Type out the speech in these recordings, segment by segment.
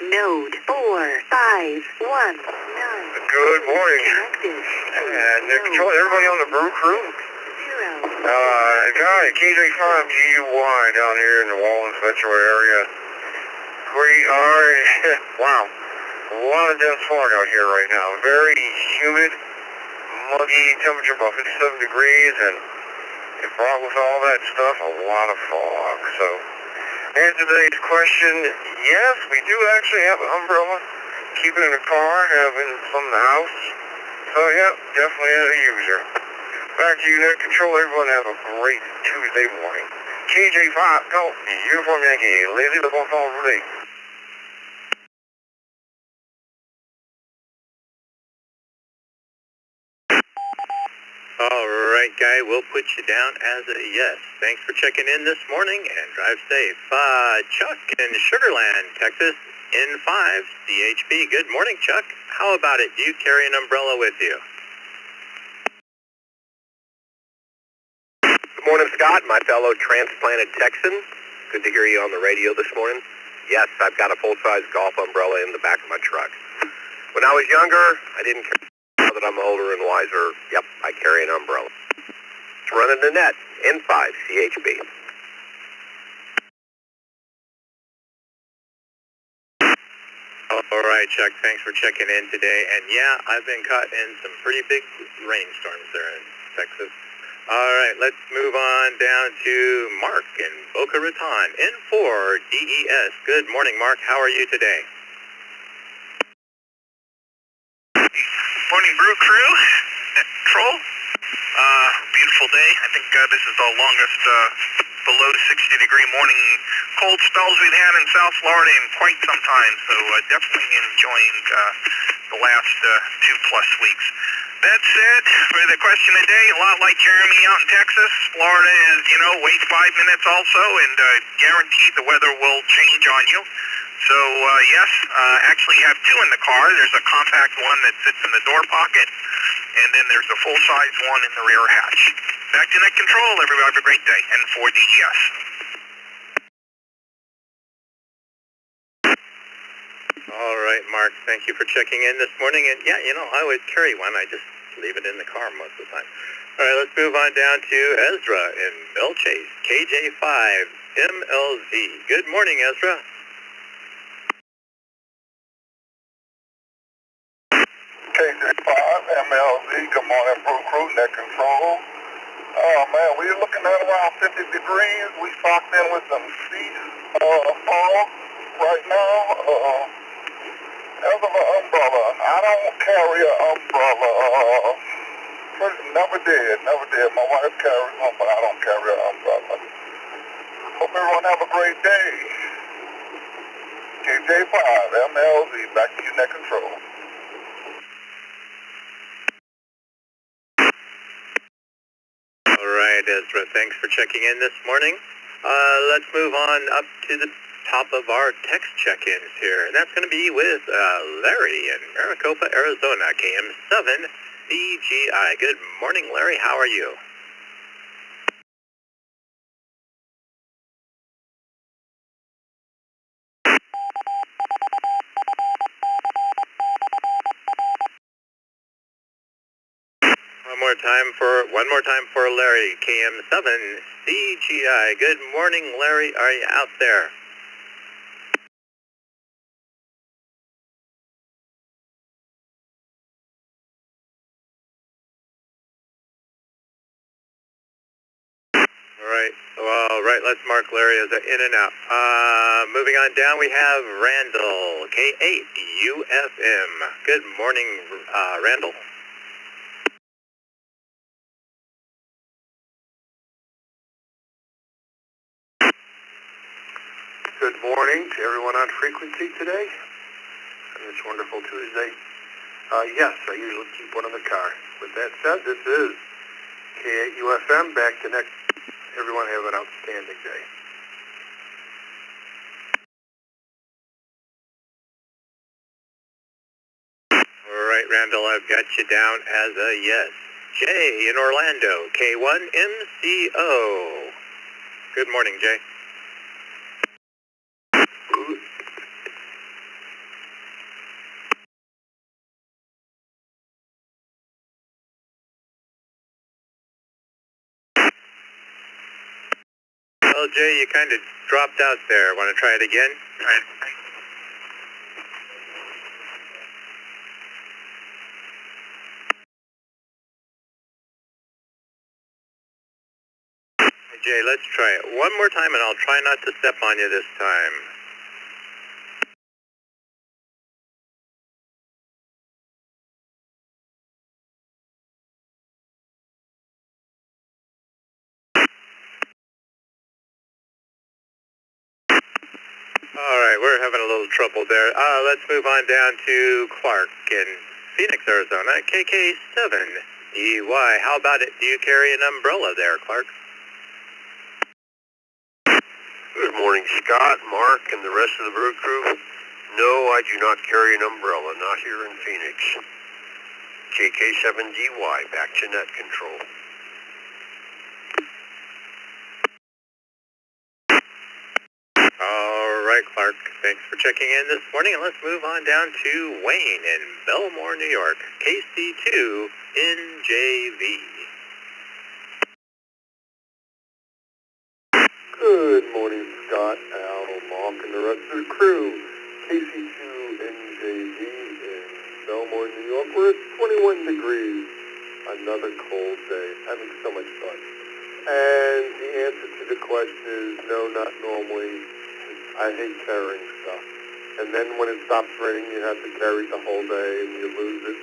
Node 4519. Good morning. Connected. Nick Control, everybody on the Brew crew. Guy, KJ5GY down here in the Walnut Metro area. We are, wow, a lot of dense fog out here right now. Very humid, muggy, temperature about 57 degrees, and it brought with all that stuff a lot of fog. So, answer today's question, yes, we do actually have an umbrella. Keep it in the car, have it from the house. So, yeah, definitely a user. Back to you, Net Control. Everyone have a great Tuesday morning. KJ5, go, Uniform Yankee, lazy the phone call today. All right, Guy, we'll put you down as a yes. Thanks for checking in this morning and drive safe. Chuck in Sugar Land, Texas, N5, CHP. Good morning, Chuck. How about it? Do you carry an umbrella with you? Good morning, Scott, my fellow transplanted Texan. Good to hear you on the radio this morning. Yes, I've got a full-size golf umbrella in the back of my truck. When I was younger, I didn't carry. Now that I'm older and wiser, yep, I carry an umbrella. It's running the net, N5, CHB. All right, Chuck, thanks for checking in today. And yeah, I've been caught in some pretty big rainstorms there in Texas. All right, let's move on down to Mark in Boca Raton, N4 DES. Good morning, Mark. How are you today? Morning, Brew crew. Net Control. Beautiful day. I think this is the longest below 60-degree morning cold spells we've had in South Florida in quite some time. So definitely enjoying the last 2+ weeks. That said, for the question today, a lot like Jeremy out in Texas, Florida is, wait 5 minutes also, and guaranteed the weather will change on you. So, yes, actually you have two in the car. There's a compact one that sits in the door pocket, and then there's a full-size one in the rear hatch. Back to Net Control. Everybody have a great day. N4 DES. All right, Mark, thank you for checking in this morning. And yeah, I always carry one. I just leave it in the car most of the time. All right, let's move on down to Ezra in Bell Chase, KJ5 MLZ. Good morning, Ezra. KJ5, MLZ, good morning, Brew crew, Net Control. Oh man, we're looking at around 50 degrees. We socked in with some sea fog right now. As of an umbrella, I don't carry an umbrella. Never did. My wife carries one, but I don't carry an umbrella. Hope everyone have a great day. KJ5, MLZ, back to you, Net Control. All right, Ezra, thanks for checking in this morning. Let's move on up to the top of our text check-ins here, and that's going to be with Larry in Maricopa, Arizona, KM7 CGI. Good morning, Larry. How are you? One more time for Larry, KM7 CGI. Good morning, Larry. Are you out there? All right, let's mark Larry as in and out. Moving on down, we have Randall, K8UFM. Good morning, Randall. Good morning to everyone on frequency today on this wonderful Tuesday. Yes, I usually keep one in the car. With that said, this is K8UFM, back to next. Everyone have an outstanding day. All right, Randall, I've got you down as a yes. Jay in Orlando, K1MCO. Good morning, Jay. LJ, you kind of dropped out there. Want to try it again? All right. Jay, let's try it one more time, and I'll try not to step on you this time. All right, we're having a little trouble there. Let's move on down to Clark in Phoenix, Arizona, KK7EY. How about it? Do you carry an umbrella there, Clark? Good morning, Scott, Mark, and the rest of the Brew crew. No, I do not carry an umbrella, not here in Phoenix. KK7DY, back to net control. All right, Clark, thanks for checking in this morning, and let's move on down to Wayne in Belmore, New York, KC2NJV. Good morning, Scott, Al, Mark, and the rest of the crew. KC2NJV in Belmore, New York. We're at 21 degrees. Another cold day. Having so much fun. And the answer to the question is no, not normally. I hate carrying stuff. And then when it stops raining, you have to carry it the whole day and you lose it.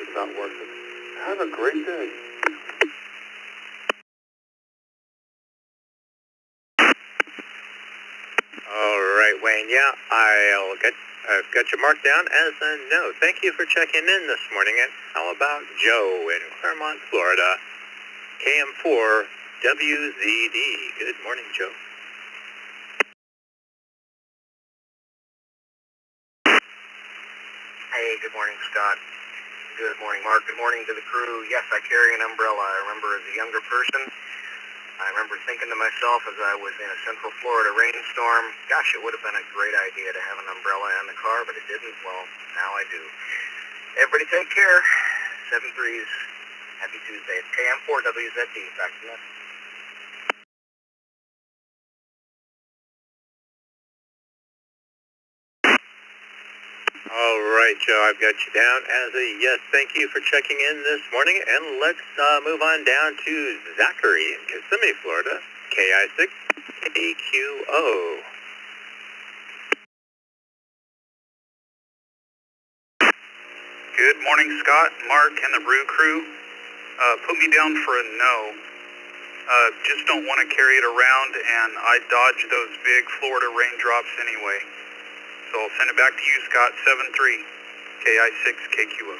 It's not worth it. Have a great day. All right, Wayne. Yeah, I've got you marked down as a no. Thank you for checking in this morning. And how about Joe in Claremont, Florida, KM4WZD? Good morning, Joe. Hey, good morning, Scott. Good morning, Mark. Good morning to the crew. Yes, I carry an umbrella. I remember as a younger person, I remember thinking to myself as I was in a Central Florida rainstorm, gosh, it would have been a great idea to have an umbrella in the car, but it didn't. Well, now I do. Everybody take care. 7-3s. Happy Tuesday. It's KM4WZD. Back to net. All right, Joe, I've got you down as a yes. Thank you for checking in this morning. And let's move on down to Zachary in Kissimmee, Florida, KI6AQO. Good morning, Scott, Mark, and the Brew crew. Put me down for a no. Just don't want to carry it around, and I dodge those big Florida raindrops anyway. So I'll send it back to you, Scott. 7-3, KI6KQO.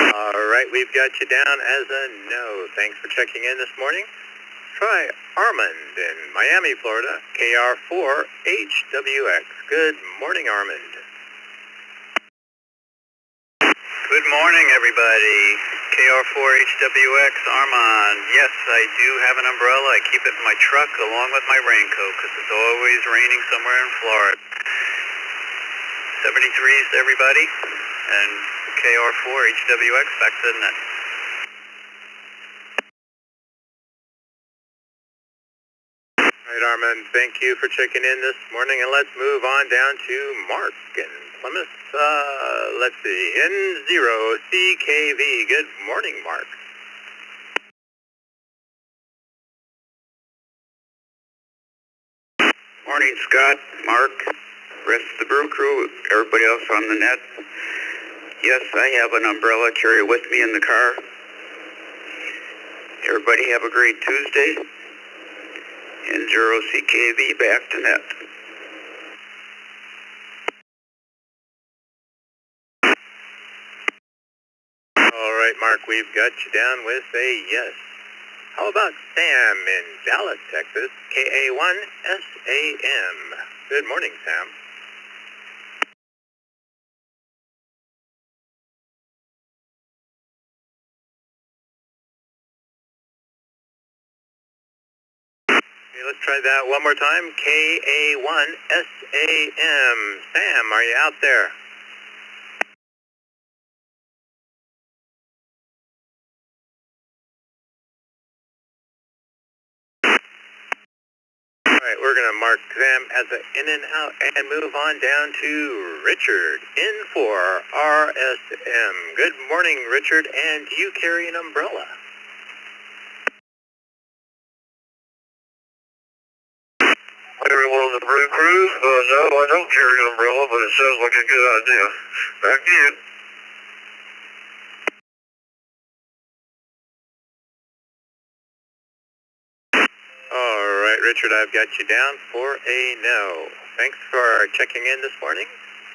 All right, we've got you down as a no. Thanks for checking in this morning. Try Armand in Miami, Florida, KR4HWX. Good morning, Armand. Good morning, everybody. KR4HWX, Armand. Yes, I do have an umbrella. I keep it in my truck along with my raincoat because it's always raining somewhere in Florida. 73s to everybody, and KR4HWX back to the net. All right, Armand, thank you for checking in this morning, and let's move on down to Mark in Plymouth. Let's see, N0CKV. Good morning, Mark. Morning, Scott, Mark, rest of the Brew crew, everybody else on the net. Yes, I have an umbrella carry with me in the car. Everybody have a great Tuesday. N0CKV back to net. All right, Mark, we've got you down with a yes. How about Sam in Dallas, Texas, KA1SAM? Good morning, Sam. Okay, let's try that one more time. KA1SAM. Sam, are you out there? Alright, we're going to mark them as an in and out and move on down to Richard in for RSM. Good morning, Richard, and do you carry an umbrella? Everyone on the Brew Cruise? No, I don't carry an umbrella, but it sounds like a good idea. Back to you. Alright, Richard, I've got you down for a no. Thanks for checking in this morning.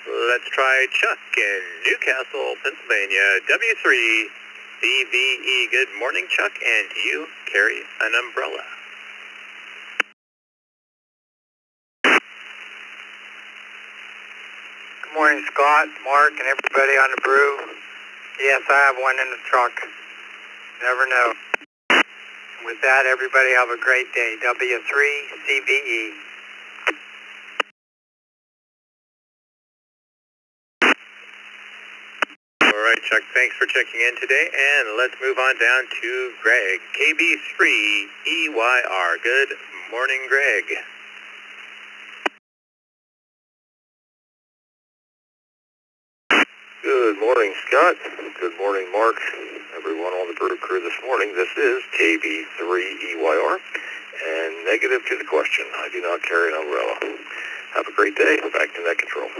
Let's try Chuck in Newcastle, Pennsylvania, W3CVE. Good morning, Chuck, and do you carry an umbrella? Good morning, Scott, Mark, and everybody on the Brew. Yes, I have one in the truck. Never know. With that, everybody have a great day. W3CVE. Alright, Chuck, thanks for checking in today, and let's move on down to Greg, KB3EYR. Good morning, Greg. Good morning, Scott. Good morning, Mark. Everyone on the Brew Crew this morning. This is KB3EYR. And negative to the question. I do not carry an umbrella. Have a great day. Back to net control.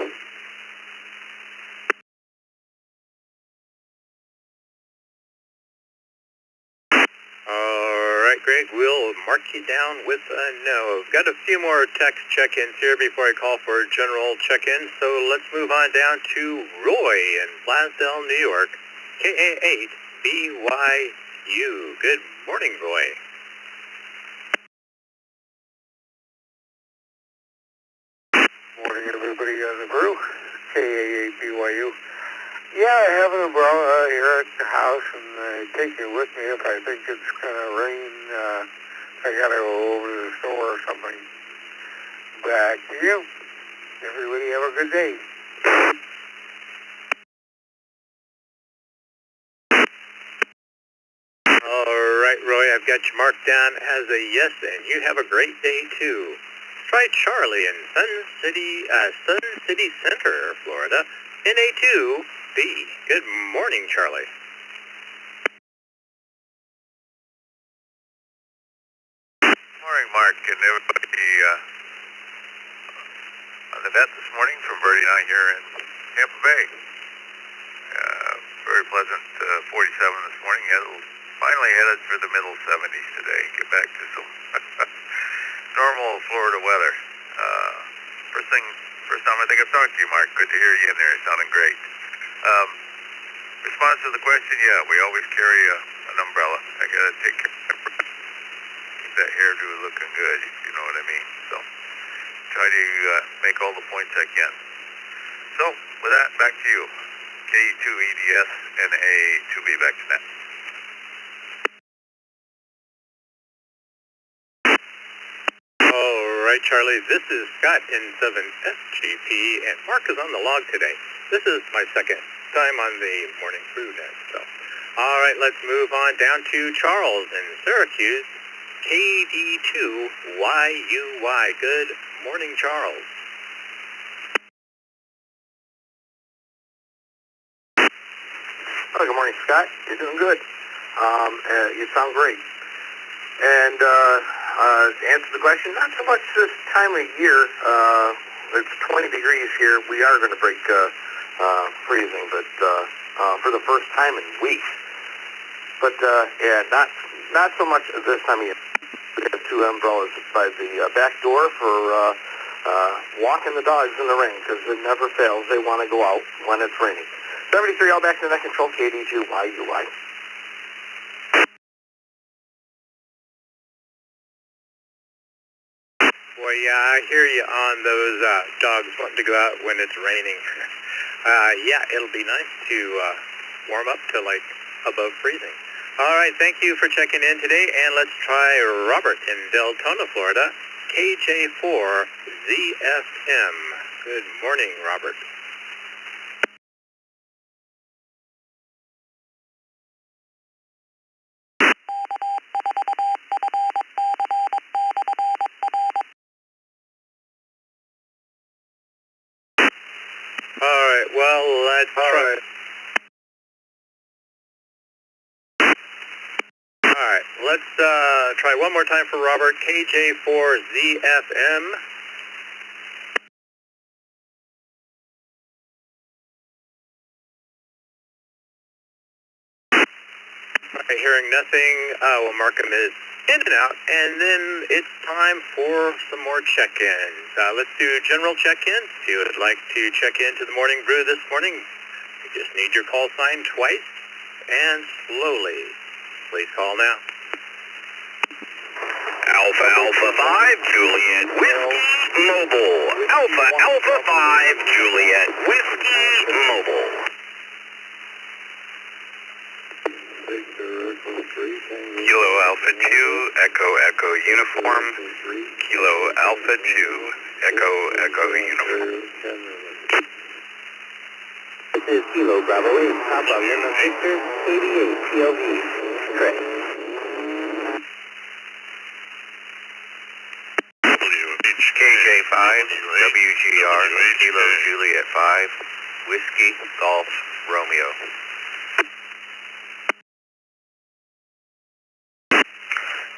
Alright, Greg, we'll mark you down with a no. I've got a few more text check-ins here before I call for general check-in, so let's move on down to Roy in Blasdell, New York, KA8BYU. Good morning, Roy. Morning, everybody on the Brew. KA8BYU. Yeah, I have an umbrella here at the house, and I take it with me if I think it's going to rain. I got to go over to the store or something. Back to you. Everybody have a good day. Alright, Roy, I've got you marked down as a yes, and you have a great day, too. Try Charlie in Sun City Center, Florida, NA2B. Good morning, Charlie. Morning, Mark, and everybody on the net this morning from Birdie and I here in Tampa Bay. Very pleasant 47 this morning. Finally headed for the middle 70s today. Get back to some normal Florida weather. First time I think I've talked to you, Mark. Good to hear you in there. Sounding great. Response to the question, yeah, we always carry an umbrella. I gotta take care of that hairdo looking good, you know what I mean. So try to make all the points I can. So with that, back to you. K2EDS and A2B, back to net. Alright, Charlie, this is Scott in 7SGP, and Mark is on the log today. This is my second time on the morning crew net. So, alright, let's move on down to Charles in Syracuse, KD2YUY. Good morning, Charles. Oh, good morning, Scott. You're doing good. You sound great. And to answer the question, not so much this time of year. It's 20 degrees here. We are going to break freezing, but for the first time in weeks. But yeah, not so much this time of year. We have two umbrellas by the back door for walking the dogs in the rain, because it never fails. They want to go out when it's raining. 73, all back to net control, KD2YUY. Well, yeah, I hear you on those dogs wanting to go out when it's raining. Yeah, it'll be nice to warm up to like above freezing. All right, thank you for checking in today, and let's try Robert in Deltona, Florida, KJ4ZFM. Good morning, Robert. right, well, let's try. Alright, let's try one more time for Robert, KJ4ZFM. Alright, hearing nothing, we'll mark him as in and out, and then it's time for some more check-ins. Let's do general check-ins. If you would like to check into the morning brew this morning, you just need your call sign twice and slowly. Please call now. Alpha Alpha 5 Juliet Whiskey Mobile. Alpha Alpha 5 Juliet Whiskey Mobile. Kilo Alpha 2 Echo Echo Uniform. Kilo Alpha 2 Echo Echo Uniform. This is Kilo Bravo 8, Papa Lima Victor 88 PLV. Correct. KJ5 WGR Kilo Juliet 5 Whiskey Golf Romeo.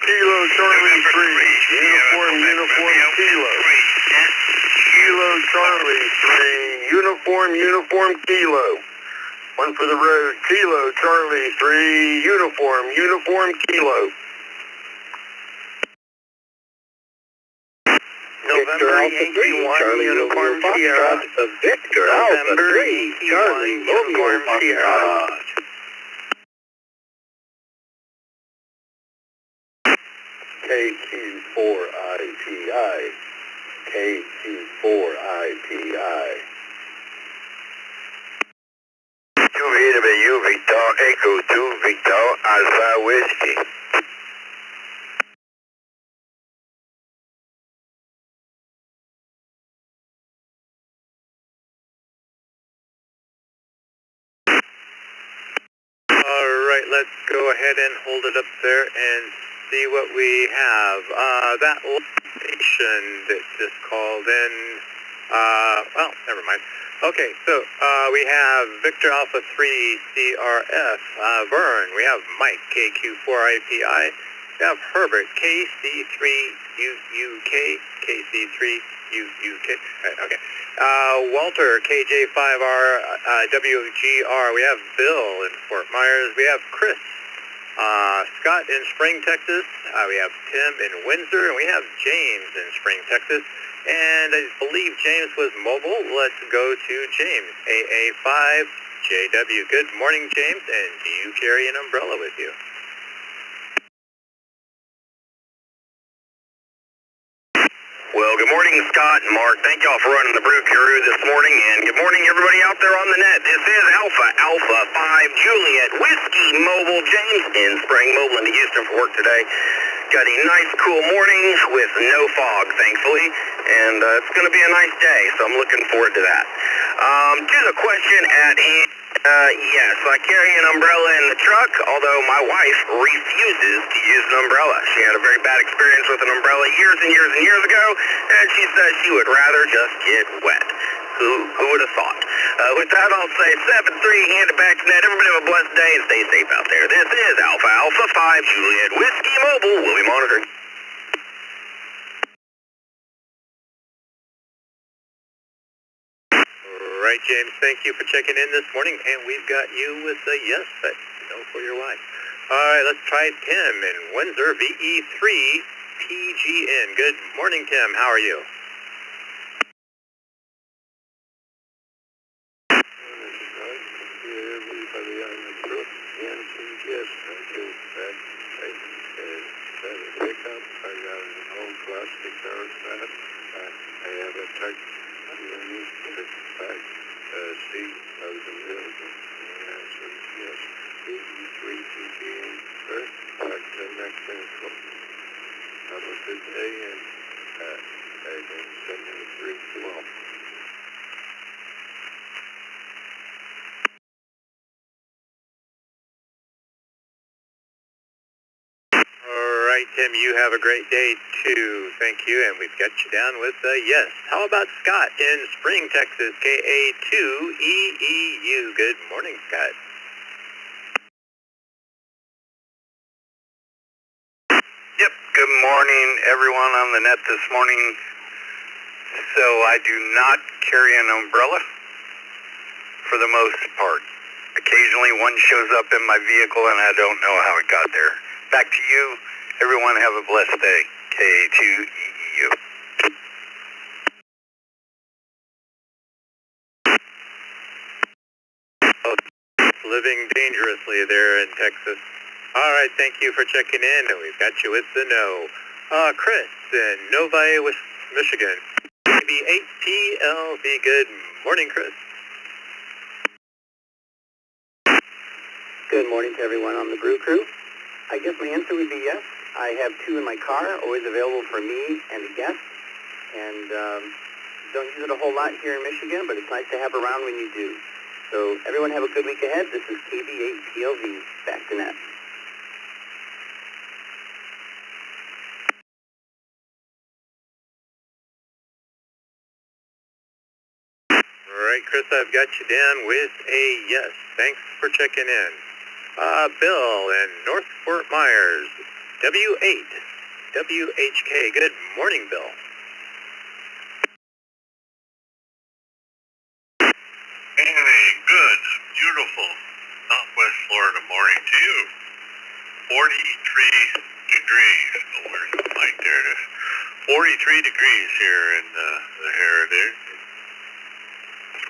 Kilo Charlie 3, uniform Kilo. Kilo Charlie 3, uniform Kilo. One for the road, Kilo Charlie 3, uniform Kilo. November EQ1 Uniform Sierra. Victor Alpha 3 Charlie Uniform Sierra. KQ4IPI. KQ4IPI. UVW Victor Echo 2 Victor Alpha Whiskey. Alright, let's go ahead and hold it up there and see what we have. That station that just called in, well, never mind. Okay, so we have Victor Alpha 3 CRF, Vern, we have Mike KQ4IPI, we have Herbert KC3UUK, KC3UUK, okay. Walter KJ5R WGR, we have Bill in Fort Myers, we have Chris, Scott in Spring, Texas, we have Tim in Windsor, and we have James in Spring, Texas. And I believe James was mobile. Let's go to James, AA5JW. Good morning, James, and do you carry an umbrella with you? Well, good morning, Scott and Mark. Thank y'all for running the Brew Crew this morning, and good morning, everybody out there on the net. This is Alpha 5 Juliet Whiskey Mobile. James in Spring, mobile into Houston for work today. Got a nice, cool morning with no fog, thankfully, and it's going to be a nice day, so I'm looking forward to that. To the question at hand, yes, I carry an umbrella in the truck, although my wife refuses to use an umbrella. She had a very bad experience with an umbrella years and years and years ago, and she says she would rather just get wet. Who would have thought? With that, I'll say 7-3, hand it back to Ned. Everybody have a blessed day and stay safe out there. This is Alpha 5 Juliet Whiskey Mobile. We'll be monitoring. All right, James, thank you for checking in this morning, and we've got you with a yes, but no for your wife. All right, let's try Tim in Windsor, VE3PGN. Good morning, Tim. How are you? Tim, you have a great day too. Thank you, and we've got you down with a yes. How about Scott in Spring, Texas, KA2EEU. Good morning, Scott. Yep, good morning everyone on the net this morning. So I do not carry an umbrella for the most part. Occasionally one shows up in my vehicle and I don't know how it got there. Back to you. Everyone have a blessed day. KA2EEU. Living dangerously there in Texas. All right, thank you for checking in, and we've got you with the no. Chris in Novi, Michigan. Maybe 8PLV. Good morning, Chris. Good morning to everyone on the Brew crew. I guess my answer would be yes. I have 2 in my car, always available for me and a guest. And don't use it a whole lot here in Michigan, but it's nice to have around when you do. So everyone have a good week ahead. This is KB8PLV. Back to net. All right, Chris, I've got you down with a yes. Thanks for checking in. Bill in North Fort Myers, W8, WHK. Good morning, Bill. Hey, good, beautiful Southwest Florida morning to you. 43 degrees. Oh, where's the mic? There it is. 43 degrees here in the Heritage,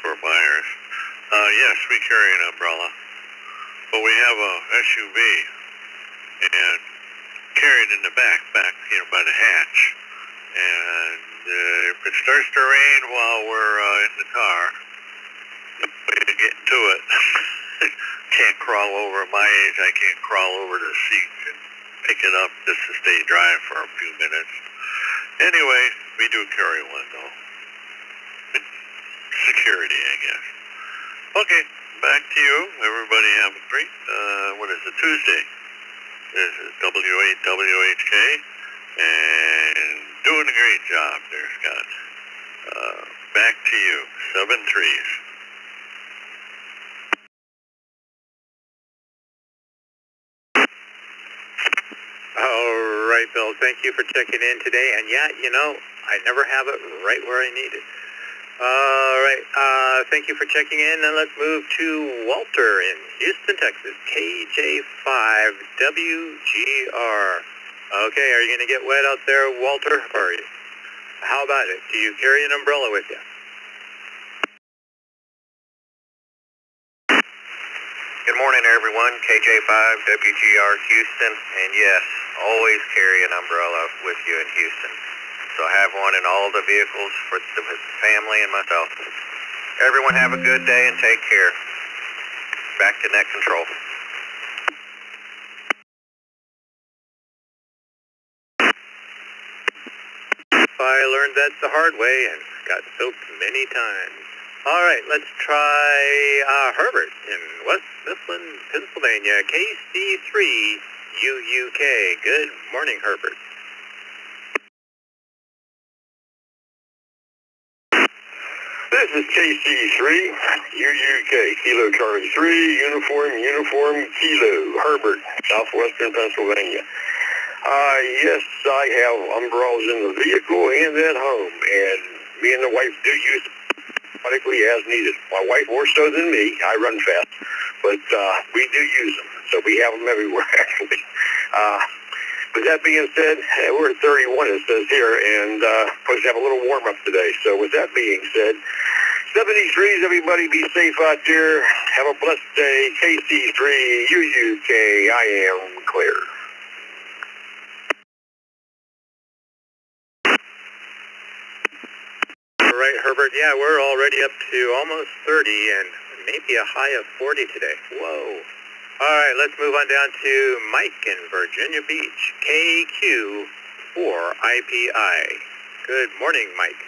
Fort Myers. Yes, we carry an umbrella, but we have a SUV and carry it in the back, by the hatch. And if it starts to rain while we're in the car, way to get to it. Can't crawl over. My age, I can't crawl over the seat and pick it up just to stay dry for a few minutes. Anyway, we do carry one though. Security, I guess. Okay, back to you. Everybody have a great, what is it, Tuesday? This is W8WHK, and doing a great job there, Scott. Back to you, 7-3s. All right, Bill, thank you for checking in today. And yeah, I never have it right where I need it. All right, thank you for checking in. And let's move to Walter in Houston, Texas, KJ5WGR. Okay, are you going to get wet out there, Walter? Or how about it? Do you carry an umbrella with you? Good morning, everyone. KJ5WGR Houston, and yes, always carry an umbrella with you in Houston. So I have one in all the vehicles for the family and myself. Everyone have a good day and take care. Back to net control. I learned that the hard way and got soaked many times. All right, let's try Herbert in West Mifflin, Pennsylvania, KC3UUK. Good morning, Herbert. This is KC3, UUK, Kilo Charlie 3, Uniform Kilo, Herbert, Southwestern Pennsylvania. Yes, I have umbrellas in the vehicle and at home, and me and the wife do use them periodically as needed. My wife more so than me. I run fast, but we do use them, so we have them everywhere, actually. With that being said, we're at 31, it says here, and supposed to have a little warm-up today. So with that being said, 73s, everybody be safe out there. Have a blessed day. KC3, UUK, I am clear. All right, Herbert, yeah, we're already up to almost 30 and maybe a high of 40 today. Whoa. All right, let's move on down to Mike in Virginia Beach, KQ4IPI. Good morning, Mike.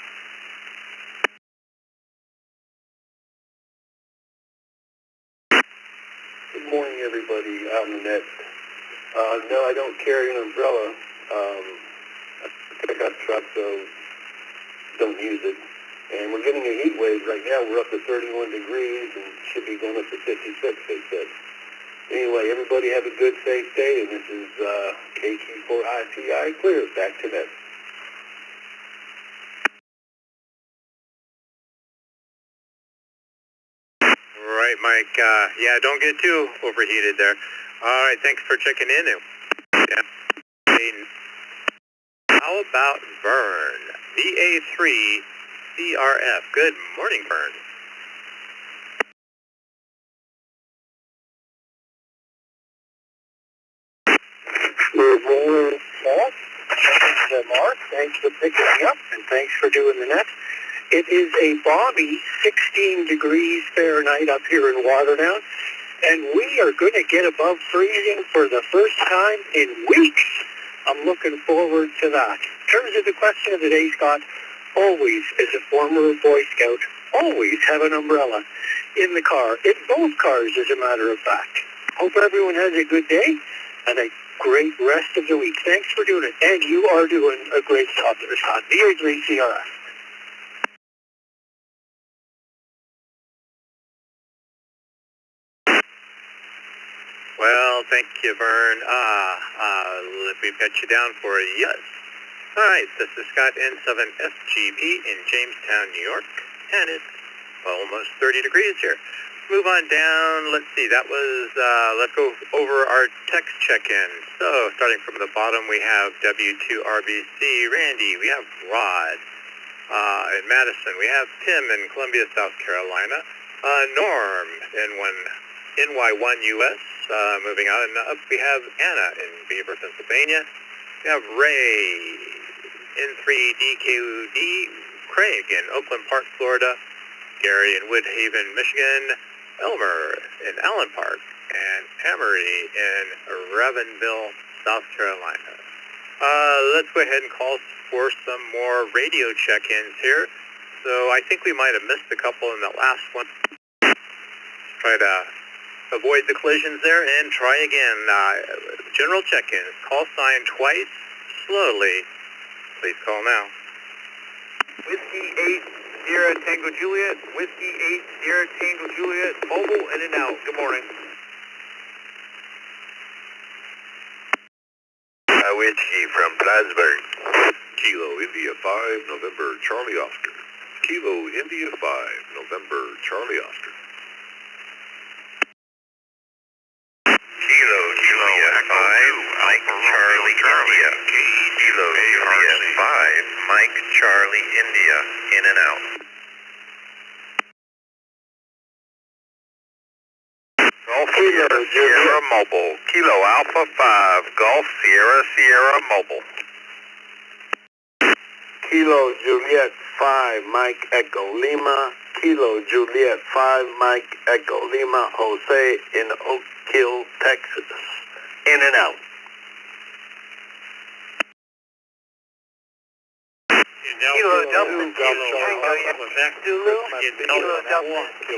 Good morning, everybody out in the net. No, I don't carry an umbrella, a pickup truck, so don't use it. And we're getting a heat wave right now. We're up to 31 degrees and should be going up to 56, they said. Anyway, everybody have a good, safe day, and this is KQ4ICI clear. Back to net. All right, Mike. Yeah, don't get too overheated there. All right, thanks for checking in. Yeah. How about Vern? VA3CRF. Good morning, Vern. Good morning, Paul. Mark, thanks for picking me up, and thanks for doing the net. It is a balmy 16 degrees Fahrenheit up here in Waterdown, and we are going to get above freezing for the first time in weeks. I'm looking forward to that. In terms of the question of the day, Scott, always, as a former Boy Scout, always have an umbrella in the car, in both cars, as a matter of fact. Hope everyone has a good day and a great rest of the week. Thanks for doing it. And you are doing a great job there, Scott. VA3CRF. Well, thank you, Vern. We've got you down for a yes. All right, this is Scott N7FGB in Jamestown, New York, and it's almost 30 degrees here. Move on down. Let's see, that was, let's go over our text check-in. So, starting from the bottom, we have W2RBC, Randy, we have Rod in Madison, we have Tim in Columbia, South Carolina, Norm in NY1US, moving on up, we have Anna in Beaver, Pennsylvania, we have Ray, N3DKD, Craig in Oakland Park, Florida, Gary in Woodhaven, Michigan, Elmer in Allen Park, and Amory in Ravenville, South Carolina. Let's go ahead and call for some more radio check-ins here. So I think we might have missed a couple in that last one. Try to avoid the collisions there and try again. General check-ins. Call sign twice, slowly. Please call now. Whiskey 8 Sierra Tango Juliet, Whiskey 8 Sierra Tango Juliet, mobile in and out. Good morning. Whiskey from Plattsburgh. Kilo India 5, November Charlie Oscar. Kilo India 5, November Charlie Oscar. Kilo Juliet 5, Mike Charlie India. Kilo Juliet 5, Mike Charlie India, in and out. Golf Sierra Sierra Mobile. Kilo Alpha 5, Golf Sierra Sierra Mobile. Kilo Juliet 5, Mike Echo Lima. Kilo Juliet 5, Mike Echo Lima, Jose in Oak Hill, Texas. In and out. Kilo Delta 2, Tango Yankee Zulu. Kilo Delta 2,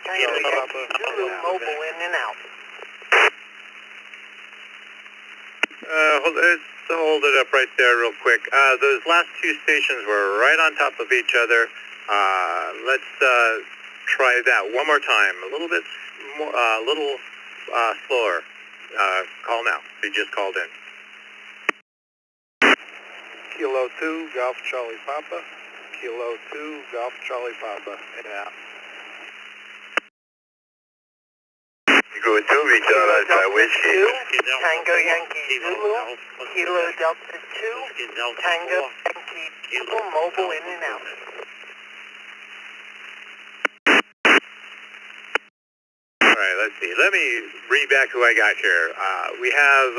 Tango Yankee Zulu, mobile in and out. Let's hold it up right there real quick. Those last two stations were right on top of each other. Let's try that one more time. A little bit more, slower. Call now. You just called in. Kilo 2, Golf Charlie Papa. Kilo 2, Golf Charlie Papa. In and out. Go to Victoria, Whiskey. Tango Yankee Zulu, Kilo Delta 2, Tango Yankee Zulu, mobile in and out. All right, let's see. Let me read back who I got here. We have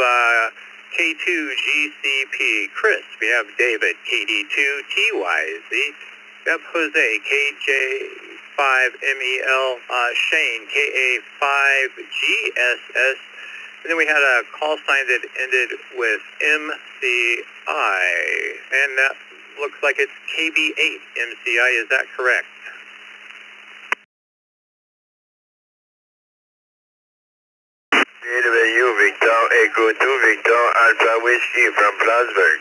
K2GCP, Chris. We have David, KD2TYZ. We have Jose, KJ5MEL, Shane, KA5GSS. And then we had a call sign that ended with MCI. And that looks like it's KB8MCI. Is that correct? UV Victor, Echo 2, Victor, Alpha Whiskey from Plattsburgh.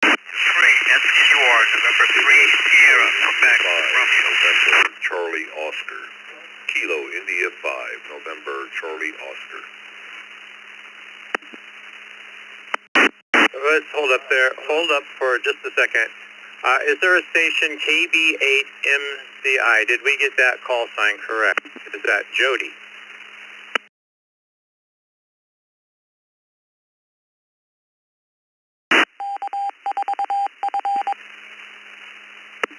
SQR, November 3, Sierra, Quebec, Romeo. November, Charlie Oscar. Kilo, India 5, November, Charlie Oscar. Let's hold up there. Hold up for just a second. Is there a station KB8MCI? Did we get that call sign correct? Is that Jody?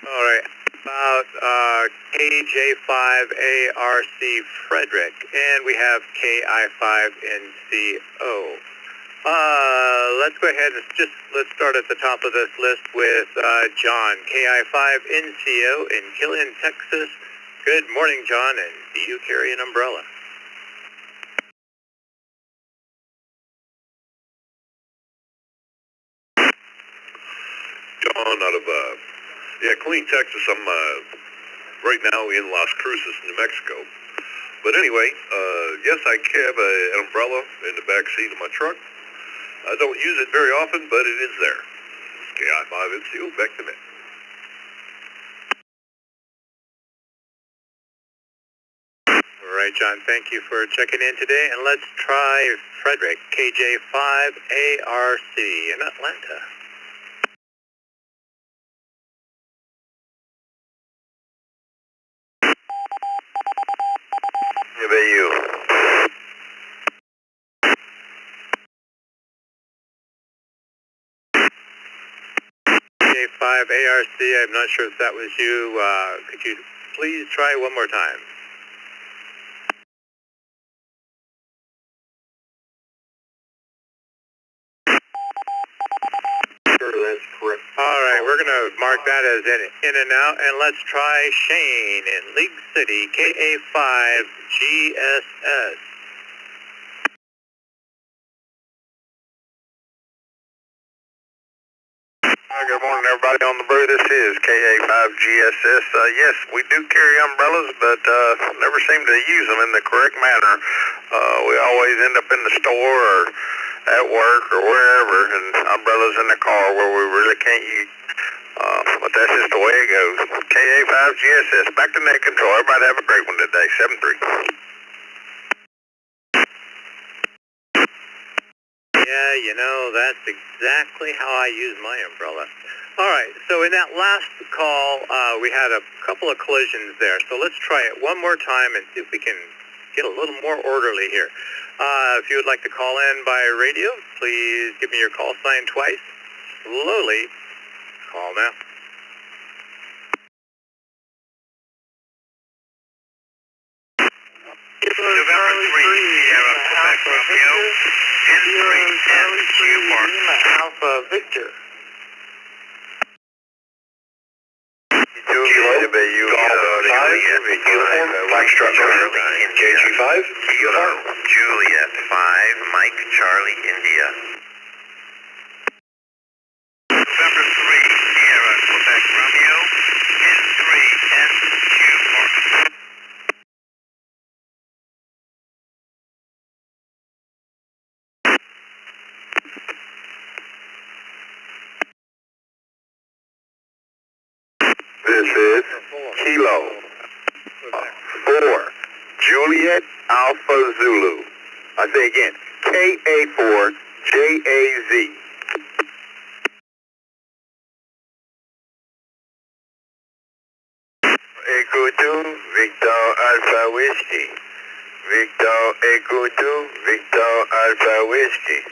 All right. About KJ5ARC Frederick, and we have KI5NCO. Let's go ahead and let's start at the top of this list with John, KI5NCO in Killian, Texas. Good morning, John, and do you carry an umbrella? John out of, Killeen, Texas. I'm right now in Las Cruces, New Mexico. But anyway, yes, I have an umbrella in the back seat of my truck. I don't use it very often, but it is there. KI5NCO, back to me. All right, John, thank you for checking in today, and let's try Frederick, KJ5ARC in Atlanta. How about you? KJ5ARC, I'm not sure if that was you. Could you please try one more time? That's correct. All right, we're going to mark that as in and out, and let's try Shane in League City, KA5GSS. Good morning, everybody on the Brew. This is KA5GSS. Yes, we do carry umbrellas, but never seem to use them in the correct manner. We always end up in the store or at work or wherever, and umbrellas in the car where we really can't use. But that's just the way it goes. KA5GSS, back to net control. Everybody have a great one today. 7-3. Yeah, you know, that's exactly how I use my umbrella. All right, so in that last call, we had a couple of collisions there. So let's try it one more time and see if we can get a little more orderly here. If you would like to call in by radio, please give me your call sign twice. Slowly, call now. November 3, Sierra, Quebec, Romeo. Alpha Victor. Juliet 5, Mike, Charlie, India. November 3, Sierra, Quebec, Romeo. N3, This is Kilo 4, Juliet Alpha Zulu. I say again, KA4 JAZ. Echo 2, Victor Alpha Whiskey. Victor Echo 2, Victor Alpha Whiskey.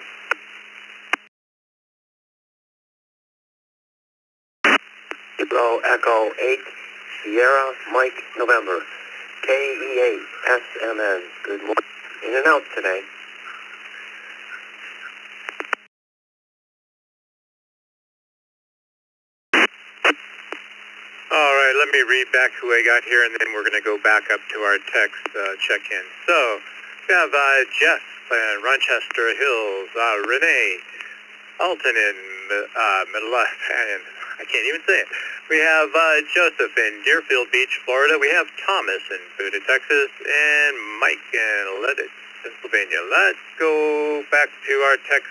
Echo 8, Sierra, Mike, November. KE8, SMN. Good morning. In and out today. All right, let me read back who I got here, and then we're going to go back up to our text check-in. So, we have Jeff in Rochester Hills, Renee, Alton in Middle and I can't even say it. We have Joseph in Deerfield Beach, Florida. We have Thomas in Buda, Texas, and Mike in Leaded, Pennsylvania. Let's go back to our text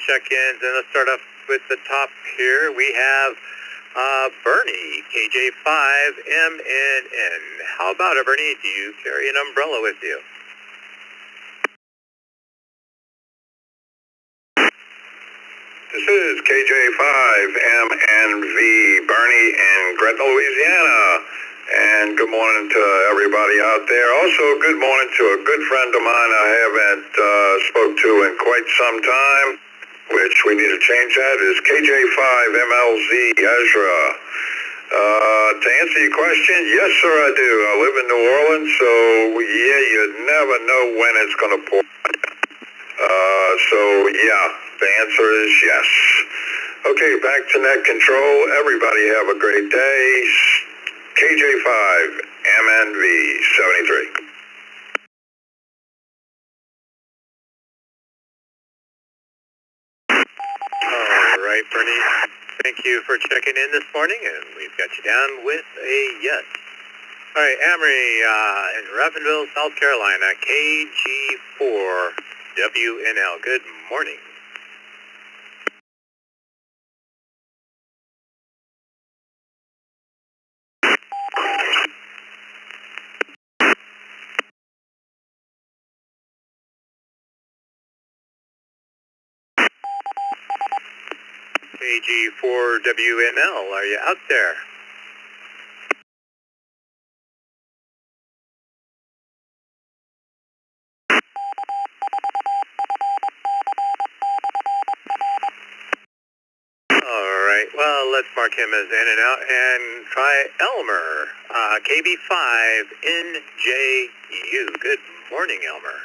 check-ins, and let's start off with the top here. We have Bernie, KJ5MNN. How about it, Bernie? Do you carry an umbrella with you? This is KJ5MNV, Bernie in Gretna, Louisiana. And good morning to everybody out there. Also, good morning to a good friend of mine I haven't spoke to in quite some time, which we need to change that, is KJ5MLZ Ezra. To answer your question, yes, sir, I do. I live in New Orleans, so yeah, you never know when it's going to pour. So yeah, the answer is yes. Okay, back to net control. Everybody have a great day. KJ5MNV 73. All right, Bernie. Thank you for checking in this morning, and we've got you down with a yes. All right, Amory in Ravenville, South Carolina, KG4WNL. Good morning. KG4WNL, are you out there? All right, well, let's mark him as in and out and try Elmer, KB5NJU. Good morning, Elmer.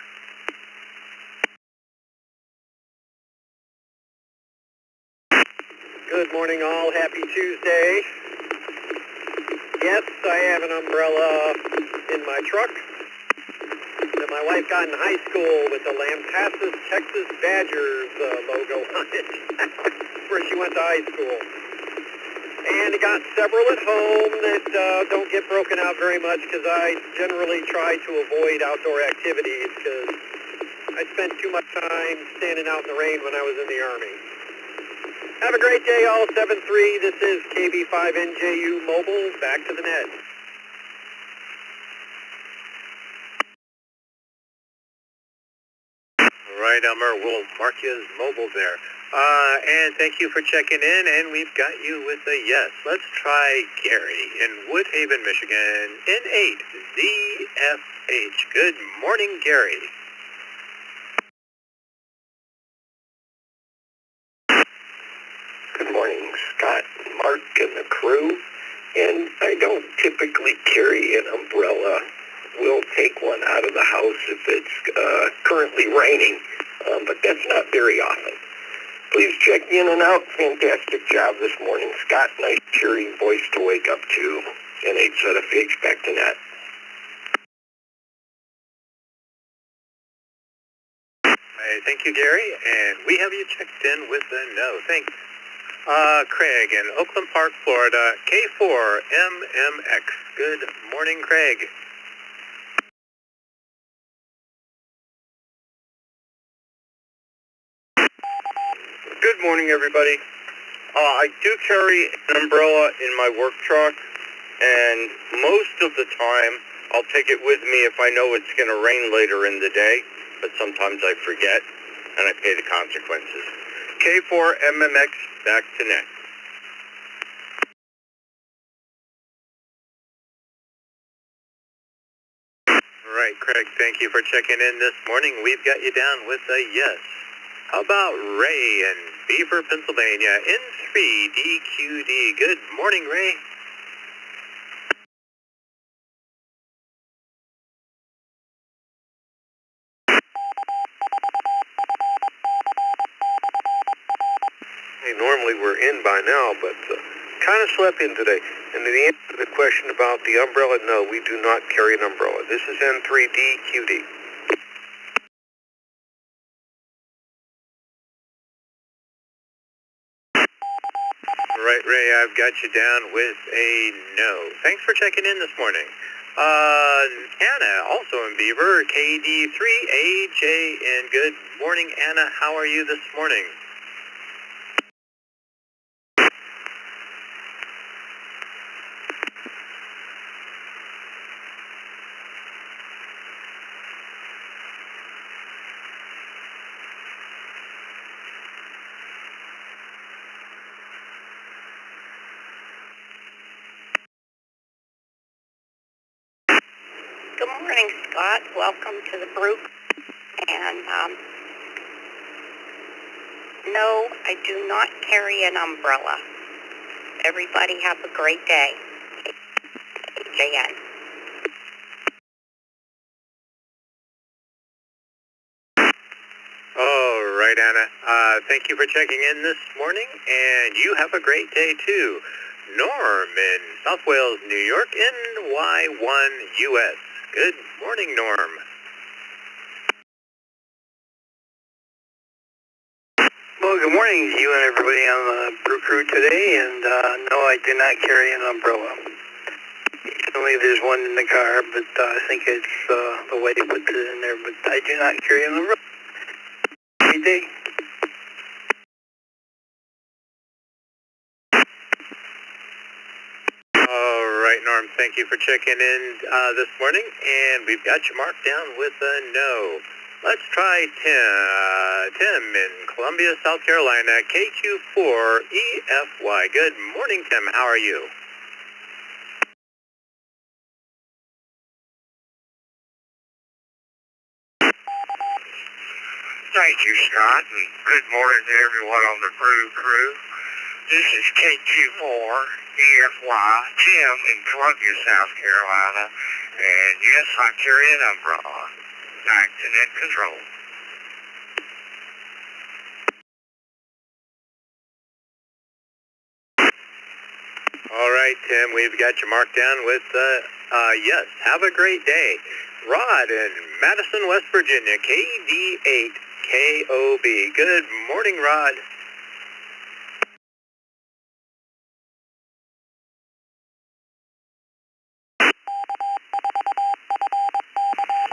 Good morning, all. Happy Tuesday. Yes, I have an umbrella in my truck that my wife got in high school with the Lampasas, Texas Badgers logo on it, where she went to high school. And I got several at home that don't get broken out very much because I generally try to avoid outdoor activities because I spent too much time standing out in the rain when I was in the Army. Have a great day, all. 7-3. This is KB5NJU Mobile. Back to the net. All right, Elmer, we'll mark you as mobile there. And thank you for checking in, and we've got you with a yes. Let's try Gary in Woodhaven, Michigan, N8ZFH. Good morning, Gary. Good morning, Scott, Mark, and the crew. And I don't typically carry an umbrella. We'll take one out of the house if it's currently raining, but that's not very often. Please check in and out. Fantastic job this morning, Scott. Nice cheery voice to wake up to. N8ZFH, back to net. Thank you, Gary, and we have you checked in with a no. Thanks. Craig in Oakland Park, Florida, K4MMX. Good morning, Craig. Good morning, everybody. I do carry an umbrella in my work truck, and most of the time I'll take it with me if I know it's going to rain later in the day, but sometimes I forget, and I pay the consequences. K4MMX, back to net. All right, Craig, thank you for checking in this morning. We've got you down with a yes. How about Ray in Beaver, Pennsylvania, N3DQD. Good morning, Ray. Hey, normally we're in by now, but kind of slept in today. And the answer to the question about the umbrella, no, we do not carry an umbrella. This is N3DQD. right, Ray, I've got you down with a no. Thanks for checking in this morning. Anna, also in Beaver, KD3AJ, and good morning, Anna. How are you this morning? Good morning, Scott. Welcome to the Brew. And no, I do not carry an umbrella. Everybody have a great day. JN. All right, Anna. Thank you for checking in this morning, and you have a great day, too. Norm in South Wales, New York, NY1 US. Good morning, Norm. Well, good morning to you and everybody on the Brew Crew today, and no, I do not carry an umbrella. Occasionally there's one in the car, but I think it's the way they put it in there, but I do not carry an umbrella. Great day. All right, Norm, thank you for checking in this morning, and we've got you marked down with a no. Let's try Tim in Columbia, South Carolina, KQ4EFY. Good morning, Tim. How are you? Thank you, Scott, and good morning to everyone on the Brew Crew. This is KQ4EFY, Tim in Columbia, South Carolina, and yes, I carry an umbrella. Thanks and in control. All right, Tim, we've got you marked down with yes. Have a great day. Rod in Madison, West Virginia, KD8KOB. Good morning, Rod.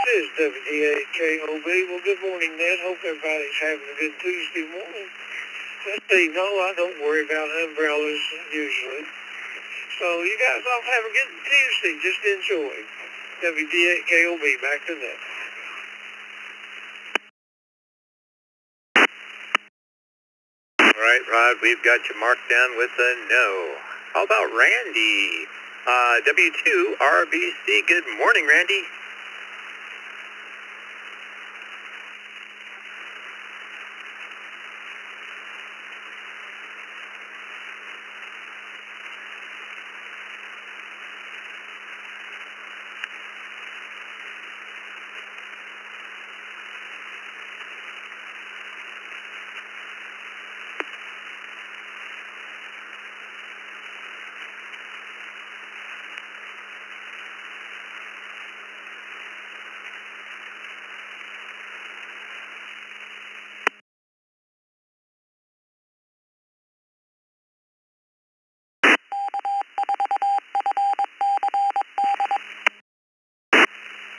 This is WD8KOB. Well, good morning, Ned. Hope everybody's having a good Tuesday morning. Let's see, no, I don't worry about umbrellas usually. So you guys all have a good Tuesday. Just enjoy. WD8KOB, back to that. All right, Rod, we've got you marked down with a no. How about Randy? W2RBC. Good morning, Randy.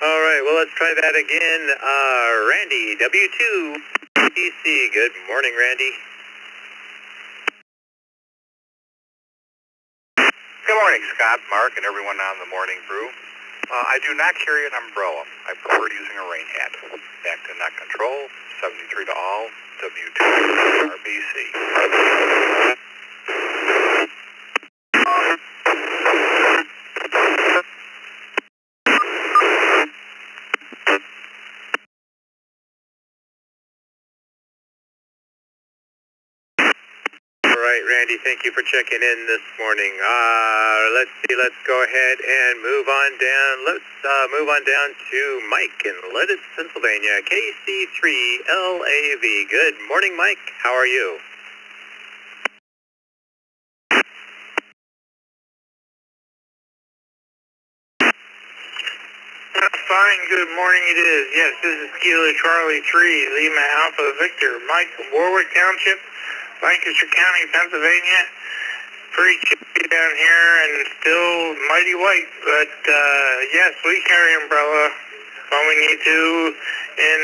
All right, well, let's try that again. Randy, W2ABC. Good morning, Randy. Good morning, Scott, Mark, and everyone on the Morning Brew. I do not carry an umbrella. I prefer using a rain hat. Back to Not Control, 73 to all, W2RBC. All right, Randy, thank you for checking in this morning. Let's see, let's go ahead and move on down. Let's move on down to Mike in Lititz, Pennsylvania, KC3LAV. Good morning, Mike. How are you? Fine, good morning it is. Yes, this is Kilo Charlie 3, Lima Alpha Victor, Mike, Warwick Township, Lancaster County, Pennsylvania. Pretty chilly down here and still mighty white, but yes, we carry umbrella when we need to in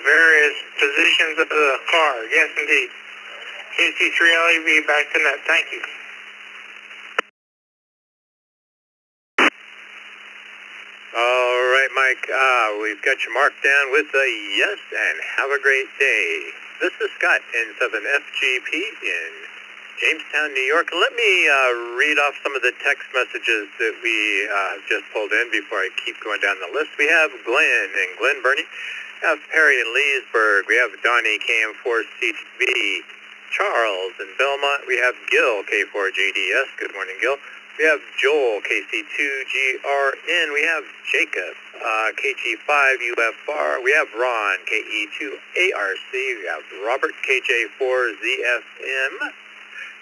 various positions of the car. Yes, indeed. QC3LEV back to net. Thank you. All right, Mike, we've got you marked down with a yes, and have a great day. This is Scott in 7FGP in Jamestown, New York. Let me read off some of the text messages that we just pulled in before I keep going down the list. We have Glenn in Glen Burnie. We have Perry in Leesburg. We have Donnie KM4CB, Charles in Belmont. We have Gil K4JDS. Good morning, Gil. We have Joel KC2GRN. We have Jacob KG5UFR. We have Ron KE2ARC. We have Robert KJ4ZFM.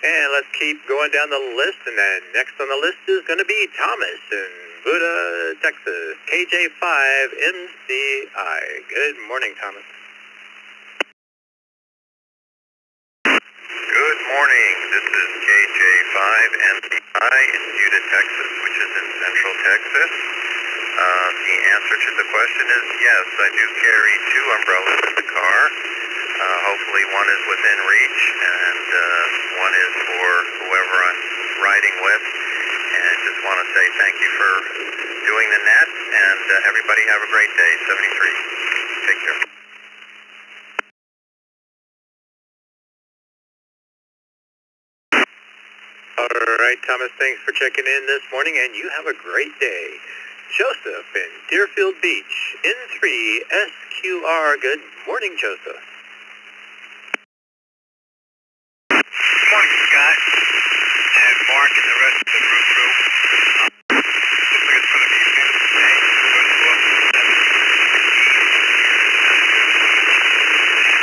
And let's keep going down the list, and then next on the list is going to be Thomas in Buda, Texas, KJ5MCI. Good morning, Thomas. Good morning. This is KJ5MCI in Buda, Texas, which is in Central Texas. The answer to the question is yes, I do carry 2 umbrellas in the car. Hopefully one is within reach, and one is for whoever I'm riding with. And just want to say thank you for doing the net, and everybody have a great day. 73. Take care. All right, Thomas, thanks for checking in this morning, and you have a great day. Joseph in Deerfield Beach, N3SQR. Good morning, Joseph. Good morning, Scott, and Mark, and the rest of the Brew crew. Looks like it's going to be a beautiful day. We're going to go up to 70.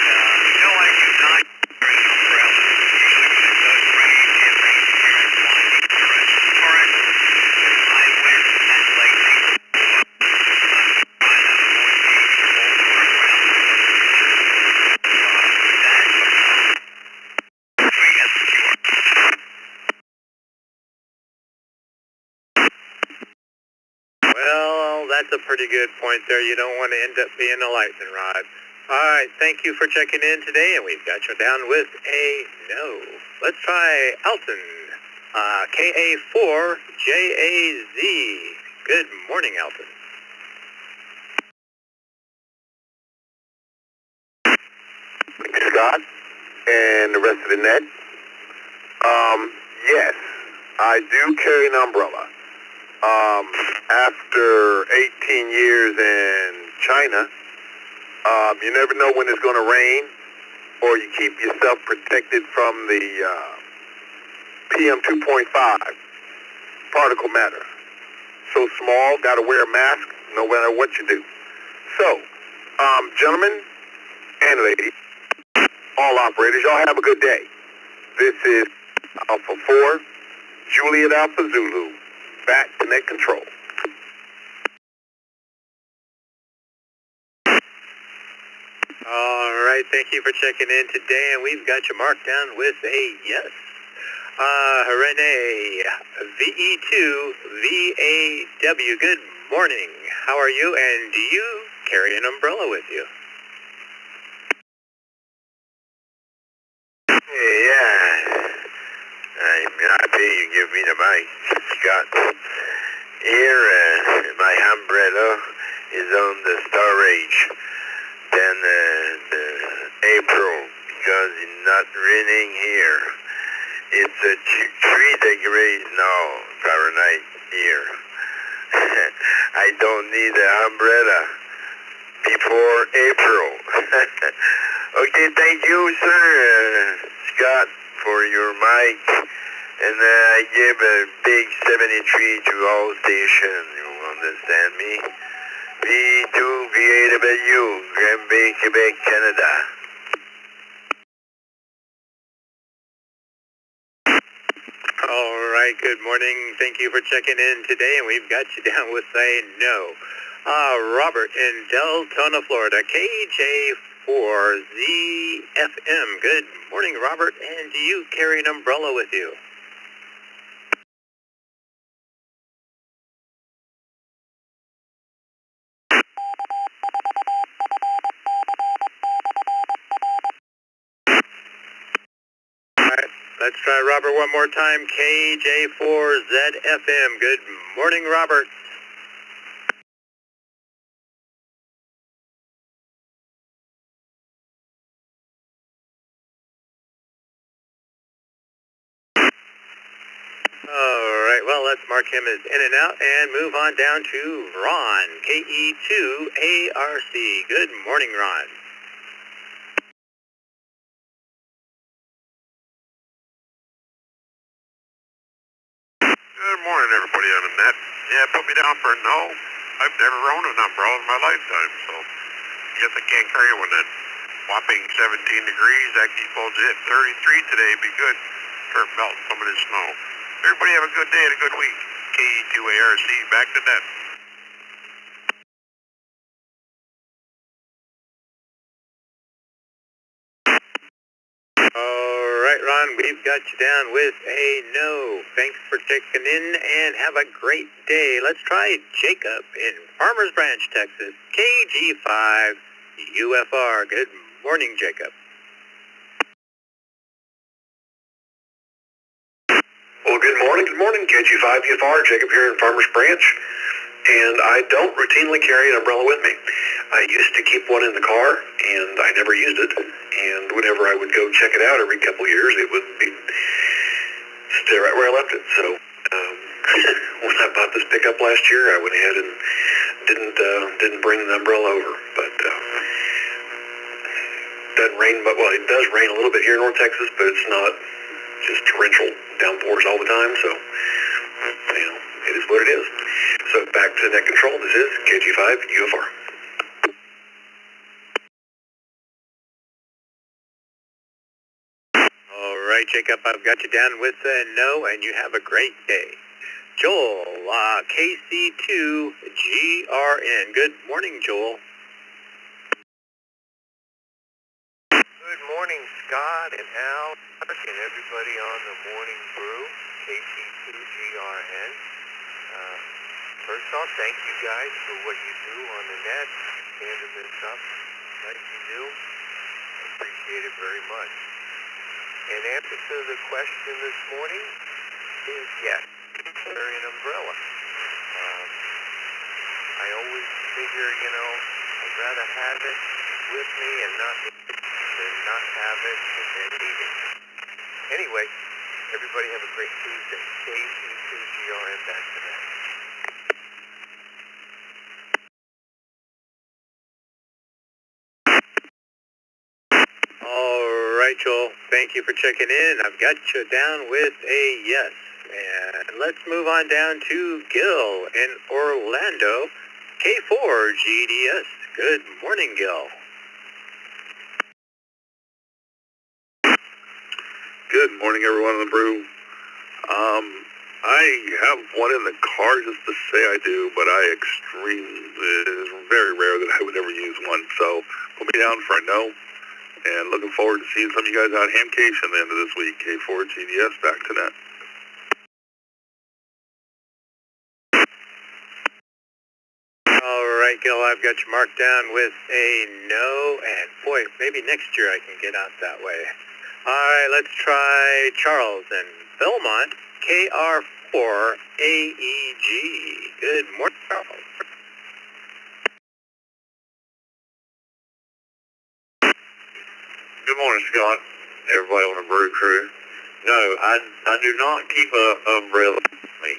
And, I do not carry an umbrella. Usually when it does rain, it rains here in Long Beach, correct? I went at lightning. Well, that's a pretty good point there. You don't want to end up being a lightning rod. All right, thank you for checking in today, and we've got you down with a no. Let's try Elton, KA4JAZ. Good morning, Elton. Scott and the rest of the net. Yes, I do carry an umbrella. After 18 years in China, you never know when it's going to rain, or you keep yourself protected from the PM 2.5 particle matter. So small, got to wear a mask no matter what you do. So, gentlemen and ladies, all operators, y'all have a good day. This is Alpha 4, Juliet Alpha Zulu, back to net control. All right, thank you for checking in today, and we've got you marked down with a yes. Renee, VE2VAW, good morning. How are you, and do you carry an umbrella with you? Yeah, I'm happy you give me the mic, Scott. Here, my umbrella is on the storage. Then the April, because it's not raining here. It's 3 degrees now, Fahrenheit here. I don't need an umbrella before April. Okay, thank you, sir, Scott, for your mic. And I give a big 73 to all stations, you understand me? V2VAW, Granby, Quebec, Canada. All right, good morning. Thank you for checking in today, and we've got you down with a no. Robert in Deltona, Florida, KJ4ZFM. Good morning, Robert, and do you carry an umbrella with you? Let's try Robert one more time. KJ4ZFM. Good morning, Robert. All right, well, let's mark him as in and out and move on down to Ron, KE2ARC. Good morning, Ron. Good morning, everybody on the net. Yeah, put me down for a no. I've never owned an umbrella in my lifetime, so I guess I can't carry one then. Whopping 17 degrees, actually supposed to hit 33 today, be good. Start melting some of this snow. Everybody have a good day and a good week. KE2ARC, back to net. All right, Ron, we've got you down with a no. Thanks for checking in and have a great day. Let's try Jacob in Farmers Branch, Texas, KG5UFR. Good morning, Jacob. Well, good morning, KG5UFR, Jacob here in Farmers Branch, and I don't routinely carry an umbrella with me. I used to keep one in the car, and I never used it, and whenever I would go check it out every couple of years, it would stay right where I left it. So when I bought this pickup last year, I went ahead and didn't bring the umbrella over, but doesn't rain, but well, it does rain a little bit here in North Texas, but it's not just torrential downpours all the time, so it is what it is. So back to net control. This is KG5UFR. All right, Jacob, I've got you down with a no, and you have a great day. Joel, KC2GRN. Good morning, Joel. Good morning, Scott and Al, and everybody on the Morning Brew, KC2GRN. First off, thank you guys for what you do on the net, standing this up like you do. I appreciate it very much. And answer to the question this morning is yes, carry an umbrella. I always figure, I'd rather have it with me and not have it and then need it. Anyway, everybody have a great Tuesday. KC2GRN, back to that. All right, Joel, thank you for checking in. I've got you down with a yes. And let's move on down to Gil in Orlando, K4GDS. Good morning, Gil. Good morning, everyone on the Brew. I have one in the car just to say I do, but it is very rare that I would ever use one. So put me down for a no, and looking forward to seeing some of you guys out at Hamcation the end of this week. K4GDS, back to that. All right, Gil, I've got you marked down with a no, and boy, maybe next year I can get out that way. All right, let's try Charles in Belmont, KR4AEG. Good morning, Charles. Good morning, Scott. Everybody on the Brew crew. No, I do not keep an umbrella with me.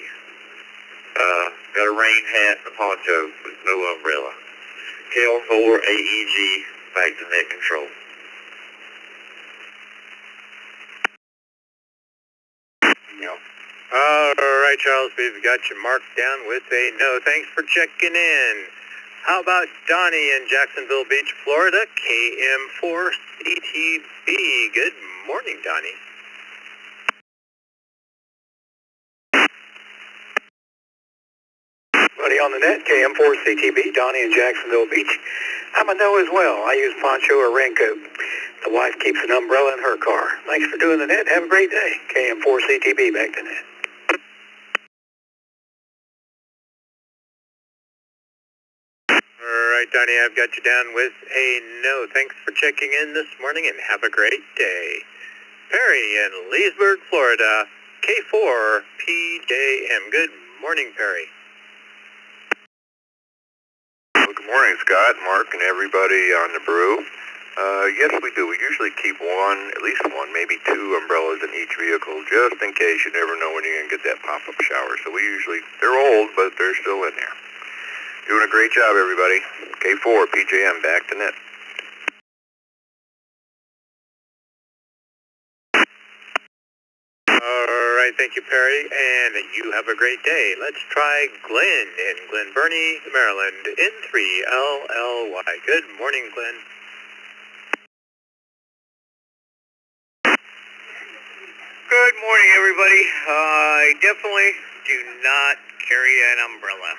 Got a rain hat and a poncho with no umbrella. KR4AEG, back to net control. All right, Charles, we've got you marked down with a no. Thanks for checking in. How about Donnie in Jacksonville Beach, Florida, KM4CTB. Good morning, Donnie. Buddy on the net, KM4CTB, Donnie in Jacksonville Beach. I'm a no as well. I use poncho or raincoat. The wife keeps an umbrella in her car. Thanks for doing the net. Have a great day. KM4CTB, back to net. All right, Donnie, I've got you down with a no. Thanks for checking in this morning and have a great day. Perry in Leesburg, Florida, K4 PJM. Good morning, Perry. Well, good morning, Scott, Mark, and everybody on the Brew. Yes, we do. We usually keep at least one, maybe two umbrellas in each vehicle, just in case. You never know when you're going to get that pop-up shower. So they're old, but they're still in there. Doing a great job, everybody. K4, PJM, back to net. All right, thank you, Perry, and you have a great day. Let's try Glenn in Glen Burnie, Maryland, N3LLY. Good morning, Glenn. Good morning, everybody. I definitely do not carry an umbrella.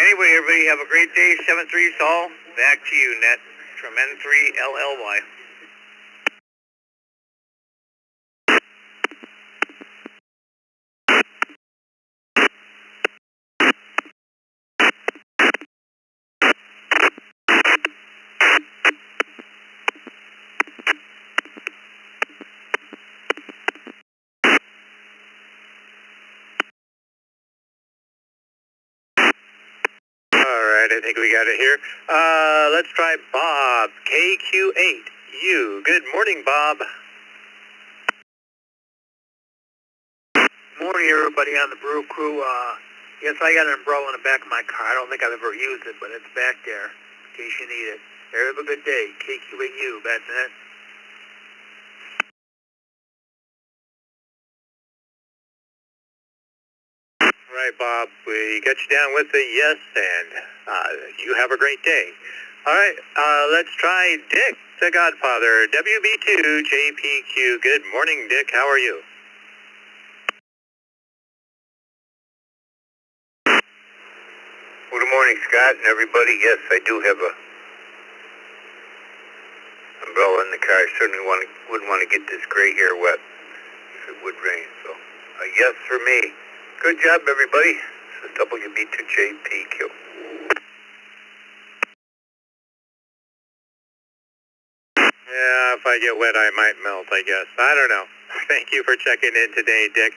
Anyway, everybody have a great day. 7-3 Saul, back to you, Net, from N3LLY. All right, I think we got it here. Let's try Bob, KQ8U. Good morning, Bob. Morning, everybody on the Brew crew. Yes, I got an umbrella in the back of my car. I don't think I've ever used it, but it's back there in case you need it. Have a good day. KQ8U, back to that. All right, Bob, we got you down with a yes, and you have a great day. All right, let's try Dick, the Godfather, WB2JPQ. Good morning, Dick. How are you? Well, good morning, Scott, and everybody. Yes, I do have a umbrella in the car. I certainly wouldn't want to get this gray hair wet if it would rain. So, a yes for me. Good job, everybody. This is WB2JPQ. Yeah, if I get wet, I might melt, I guess. I don't know. Thank you for checking in today, Dick.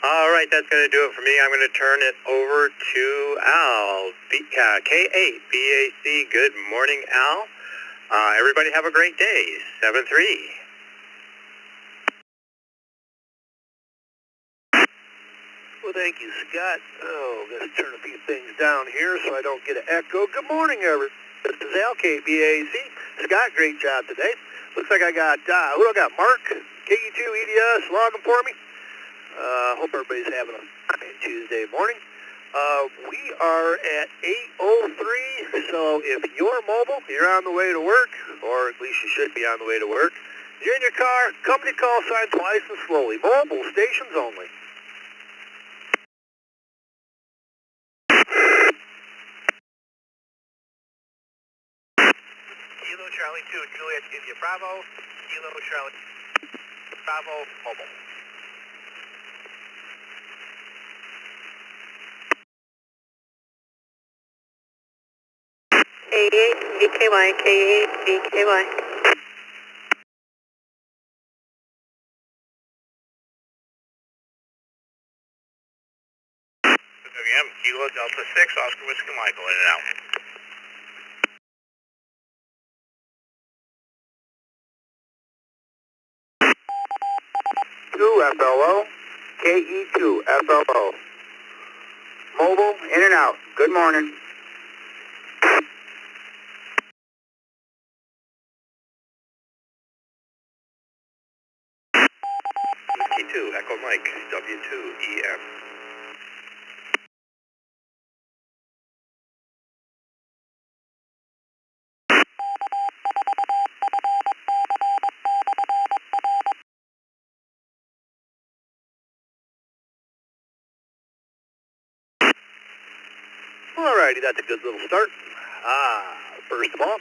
All right, that's going to do it for me. I'm going to turn it over to Al, K8, BAC. Good morning, Al. Everybody have a great day. 7-3. Well, thank you, Scott. Oh, I'm going to turn a few things down here so I don't get an echo. Good morning, everyone. This is Al, KBAC. Scott, great job today. Looks like I got, who do I got? Mark, KE2 EDS, logging for me. Hope everybody's having a fine Tuesday morning. We are at 8:03, so if you're mobile, you're on the way to work, or at least you should be on the way to work. You're in your car, company call sign twice and slowly. Mobile stations only. Kilo Charlie 2, Juliet India Bravo, Kilo Charlie Bravo, mobile. K8, BKY, K8, BKY. WM, Kilo Delta 6, Oscar Whiskey Michael, in and out. FLO, KE2 FLO. Mobile, in and out. Good morning. T2, Echo Mike, W2EM. Alrighty, that's a good little start. First of all,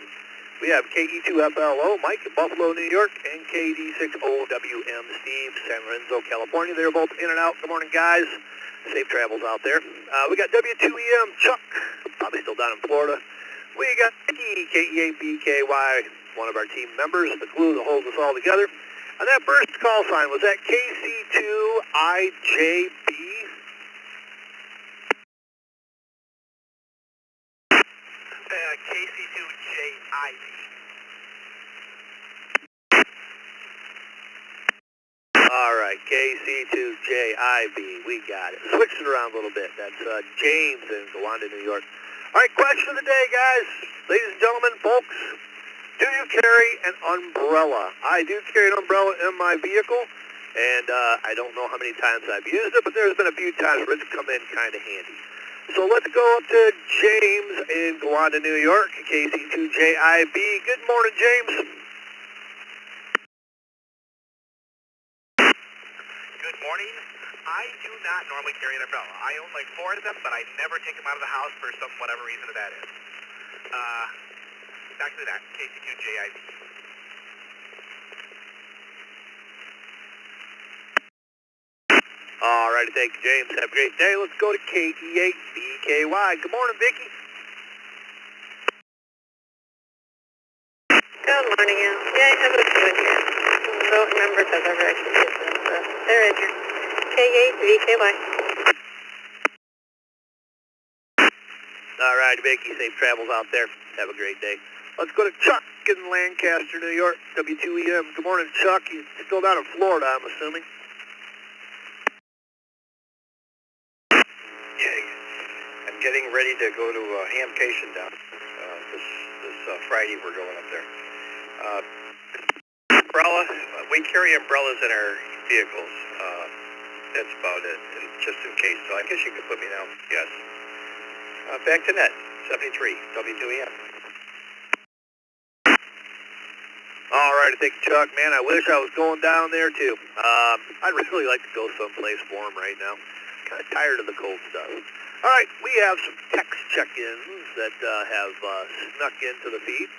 we have KE2FLO, Mike, Buffalo, New York, and KD6OWM, Steve, San Lorenzo, California. They're both in and out. Good morning, guys. Safe travels out there. We got W2EM, Chuck, probably still down in Florida. We got Mickey, KE8BKY, one of our team members, the glue that holds us all together. And that first call sign, was that KC2IJB? KC2JIB. All right, KC2JIB, we got it. Switch it around a little bit. That's James in Gowanda, New York. All right, question of the day, guys. Ladies and gentlemen, folks, do you carry an umbrella? I do carry an umbrella in my vehicle, and I don't know how many times I've used it, but there's been a few times where it's come in kind of handy. So let's go up to James in Gowanda, New York, KC2JIB. Good morning, James. Good morning. I do not normally carry an umbrella. I own like 4 of them, but I never take them out of the house for some whatever reason that is. Back to that, KC2JIB. All righty, thank you, James. Have a great day. Let's go to KE8BKY. Good morning, Vicki. Good morning, Al. Yeah, I have a few in here. I don't remember if I've ever actually used them, but they're in here. K8VKY. All right, Vicki. Safe travels out there. Have a great day. Let's go to Chuck in Lancaster, New York, W2EM. Good morning, Chuck. You're still down in Florida, I'm assuming. Yeah, I'm getting ready to go to Hamcation down this Friday. We're going up there. Umbrella, we carry umbrellas in our vehicles. That's about it, and just in case. So I guess you could put me down. Yes. Back to net, 73, W2EM. All right, thank you, Chuck. Man, I wish I was going down there, too. I'd really like to go someplace warm right now. Kind of tired of the cold stuff. All right, we have some text check-ins that have snuck into the feed.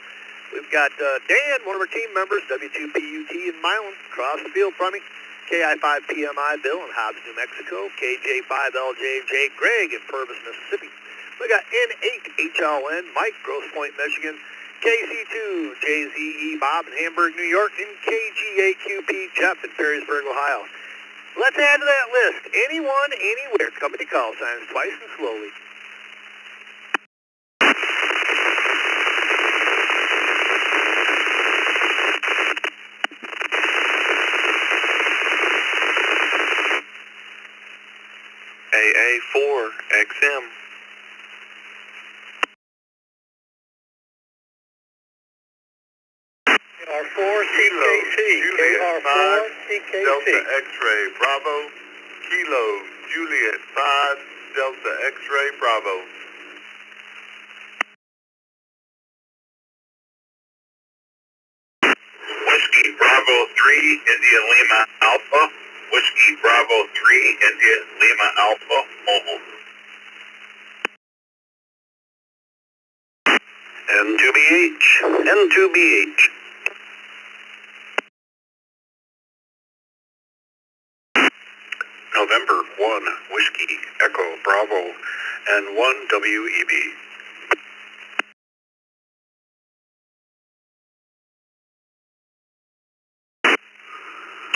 We've got Dan, one of our team members, W2PUT in Milan, across the field from me. KI5PMI Bill in Hobbs, New Mexico. KJ5LJJ Greg in Purvis, Mississippi. We got N8HLN Mike, Grosse Pointe, Michigan. KC2JZE Bob in Hamburg, New York. And KG8QP Jeff in Perrysburg, Ohio. Let's add to that list. Anyone, anywhere. Company call signs twice and slowly. AA4XM. KR4CKC. KR4CKC. Delta X-Ray Bravo. Kilo Juliet 5 Delta X-Ray Bravo. Whiskey Bravo 3, India Lima Alpha. Whiskey Bravo 3, India Lima Alpha, mobile. N2BH. N2BH. November 1, Whiskey, Echo, Bravo, and 1 WEB.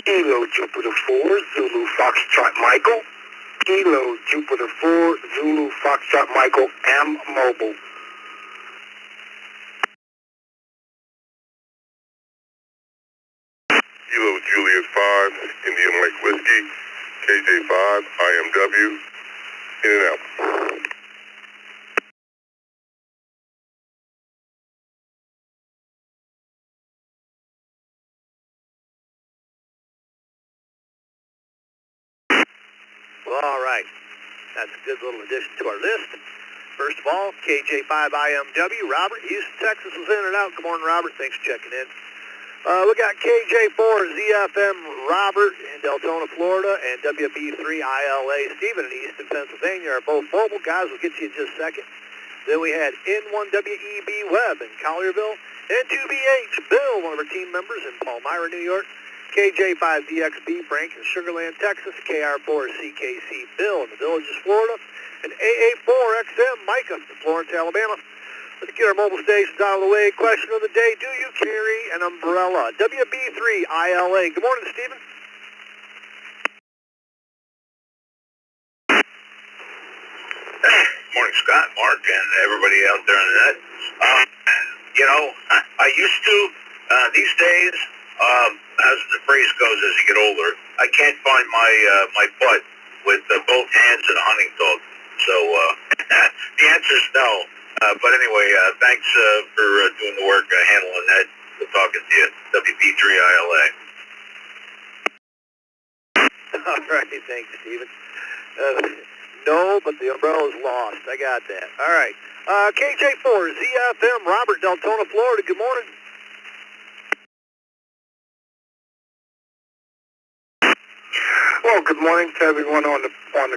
Kilo Jupiter 4, Zulu Foxtrot Michael. Kilo Jupiter 4, Zulu Foxtrot Michael, M Mobile. Kilo Juliet 5, Indian Lake Whiskey, KJ5, IMW, in and out. Well, all right. That's a good little addition to our list. First of all, KJ5IMW, Robert, Houston, Texas was in and out. Good morning, Robert. Thanks for checking in. We got KJ4ZFM, Robert in Deltona, Florida, and WB3ILA, Stephen in Easton, Pennsylvania are both mobile. Guys, we'll get to you in just a second. Then we had N1WEB Webb in Collierville, N2BH Bill, one of our team members in Palmyra, New York, KJ5DXB Frank in Sugar Land, Texas, KR4CKC Bill in the Villages, Florida, and AA4XM Micah in Florence, Alabama. Let's get our mobile stations out of the way. Question of the day, do you carry an umbrella? WB3ILA. Good morning, Stephen. Morning, Scott, Mark, and everybody out there on the net. You know, I used to, these days, as the phrase goes, as you get older, I can't find my butt with both hands and a hunting dog. So the answer is no. But anyway, thanks for doing the work, handling that. We're talking to you, WB3ILA. All right, thanks, Stephen. No, but the umbrella's lost. I got that. All right. KJ4, ZFM, Robert, Deltona, Florida. Good morning. Well, good morning to everyone on the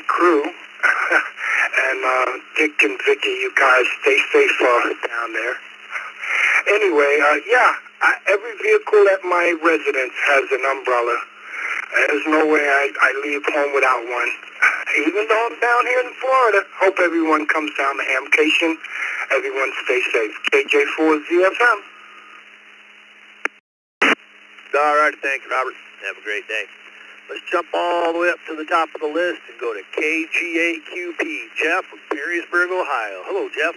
crew. And Dick and Vicky, you guys stay safe down there. Anyway, every vehicle at my residence has an umbrella. There's no way I leave home without one. Even though I'm down here in Florida, hope everyone comes down to Hamcation. Everyone stay safe. KJ4 ZFM. All right, thanks, Robert. Have a great day. Let's jump all the way up to the top of the list and go to KGAQP. Jeff from Perrysburg, Ohio. Hello, Jeff.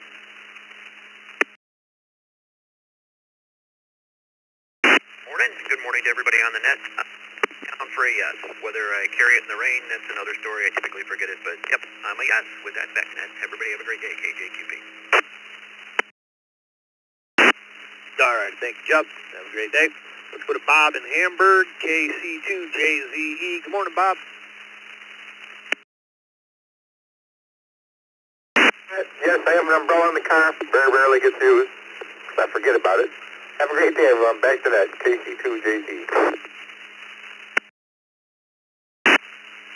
Morning. Good morning to everybody on the net. I'm for a yes. Whether I carry it in the rain, that's another story. I typically forget it, but yep, I'm a yes with that back net. Everybody have a great day. KJQP. All right, thank you, Jeff. Have a great day. Let's go to Bob in Hamburg, KC2JZE. Good morning, Bob. Yes, I have an umbrella in the car. Very rarely gets used. I forget about it. Have a great day, everyone. Back to that, KC2JZ.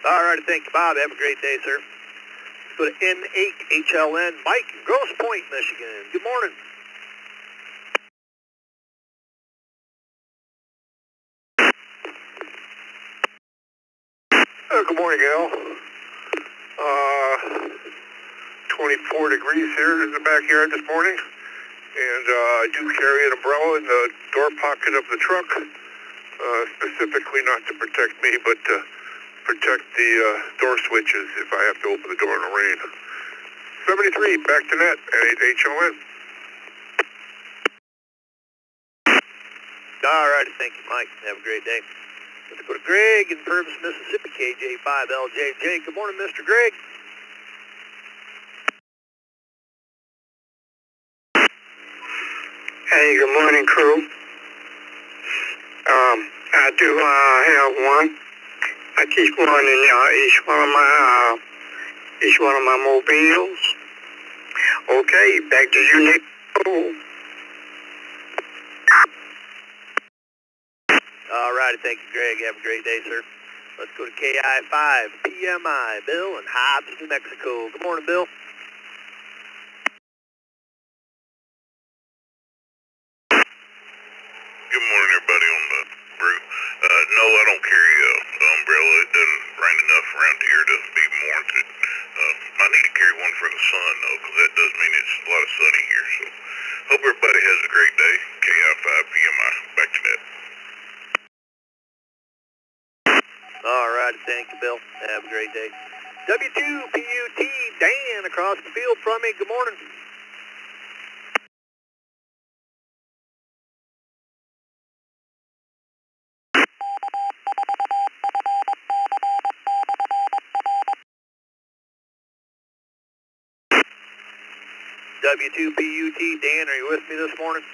All right, thank you, Bob. Have a great day, sir. Let's go to N8HLN, Mike in Grosse Pointe, Michigan. Good morning. Good morning, Al. 24 degrees here in the backyard this morning, and I do carry an umbrella in the door pocket of the truck, specifically not to protect me, but to protect the door switches if I have to open the door in the rain. 73, back to net, N8HLN. All right, thank you, Mike. Have a great day. Let's go to Greg in Purvis, Mississippi, KJ5LJJ. Good morning, Mr. Greg. Hey, good morning, crew. I do have one. I keep one in each one of my mobiles. Okay, back to you, Nick. All right, thank you, Greg. Have a great day, sir. Let's go to KI5, PMI, Bill in Hobbs, New Mexico. Good morning, Bill. Good morning, everybody on the Brew. No, I don't carry an umbrella. It doesn't rain enough around here to be warranted. I need to carry one for the sun, though, because that does mean it's a lot of sunny here. So, hope everybody has a great day. KI5PMI, back to that. All right, thank you, Bill. Have a great day. W2PUT, Dan across the field from me. Good morning. W2PUT, Dan, are you with me this morning?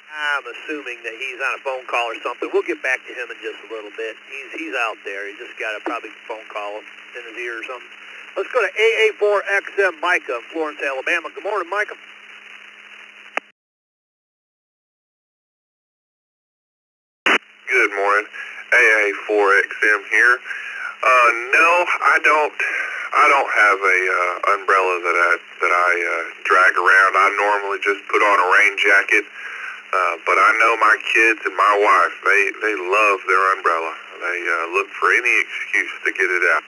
I'm assuming that he's on a phone call or something. We'll get back to him in just a little bit. He's out there. He just got a probably phone call in his ear or something. Let's go to AA4XM Micah, Florence, Alabama. Good morning, Micah. Good morning, AA4XM here. No, I don't have a umbrella that I drag around. I normally just put on a rain jacket. But I know my kids and my wife, they love their umbrella. They look for any excuse to get it out.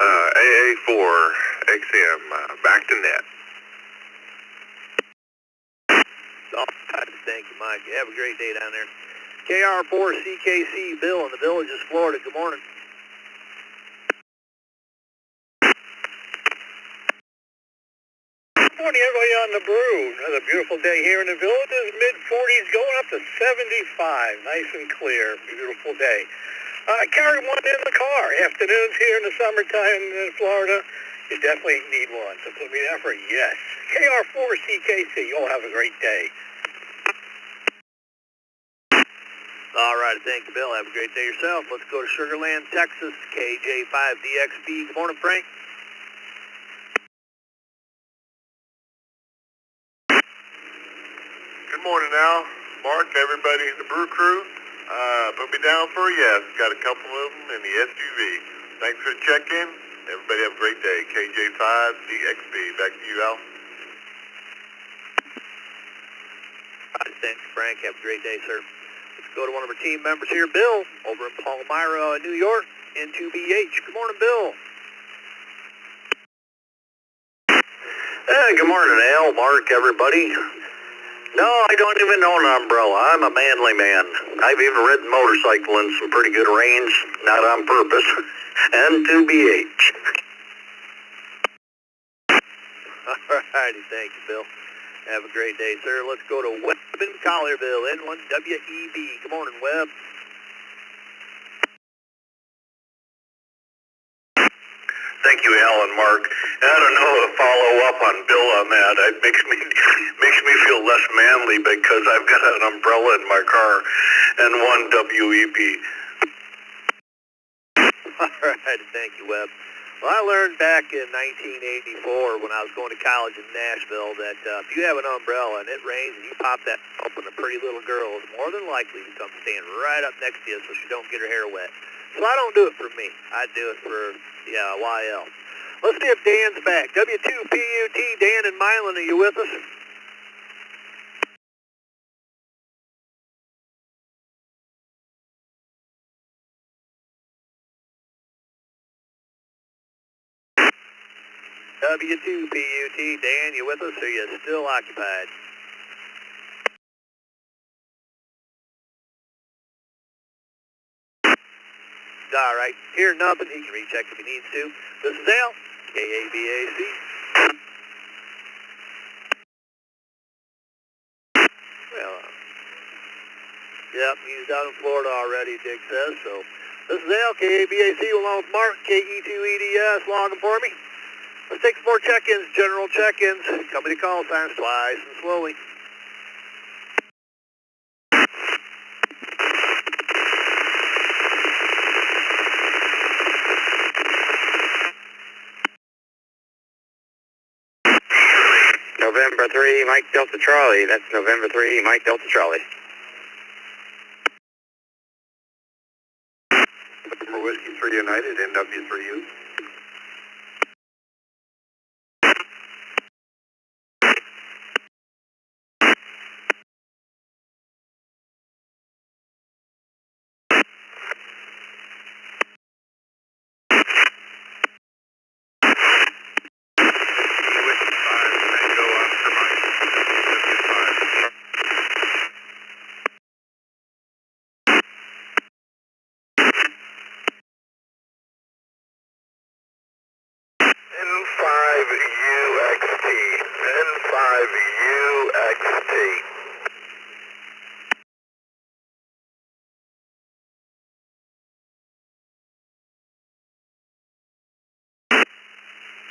AA4XM, back to net. All right, thank you, Mike. Have a great day down there. KR4CKC, Bill in the Villages, Florida. Good morning. Good morning, everybody on the Brew. Another beautiful day here in the Villages. Mid-40s, going up to 75. Nice and clear. Beautiful day. Carry one in the car. Afternoons here in the summertime in Florida, you definitely need one. So put me down for a yes. KR4CKC, you all have a great day. All right, thank you, Bill. Have a great day yourself. Let's go to Sugar Land, Texas, KJ5DXB. Good morning, Frank. Good morning, Al, Mark, everybody in the Brew crew. Put me down for a yes. Got a couple of them in the SUV. Thanks for the check-in. Everybody have a great day. KJ5DXB. Back to you, Al. All right, thanks, Frank. Have a great day, sir. Let's go to one of our team members here, Bill, over in Palmyra, New York, N2BH. Good morning, Bill. Good morning, Al, Mark, everybody. No, I don't even own an umbrella. I'm a manly man. I've even ridden motorcycle in some pretty good rains, not on purpose. N2BH. All righty, thank you, Bill. Have a great day, sir. Let's go to Webb in Collierville, N1WEB. Good morning, Webb. Thank you, Al and Mark. I don't know how to follow up on Bill on that. It makes me feel less manly because I've got an umbrella in my car and one WEP. All right, thank you, Webb. Well, I learned back in 1984 when I was going to college in Nashville that if you have an umbrella and it rains and you pop that open, a pretty little girl is more than likely to come stand right up next to you so she don't get her hair wet. So I don't do it for me. I do it for, YL. Let's see if Dan's back. W2PUT, Dan and Milan, are you with us? W2PUT, Dan, you with us, or are you still occupied? All right, hear nothing. He can recheck if he needs to. This is Al, KABAC. Well, yep, he's down in Florida already, Dick says, so. This is Al, KABAC, along with Mark, KE2EDS, logging for me. Let's take some more check-ins, general check-ins. Company call signs twice and slowly. November 3, Mike Delta Charlie. That's November 3, Mike Delta Charlie. November Whiskey 3 United, NW3U. N5UXT. N5UXT.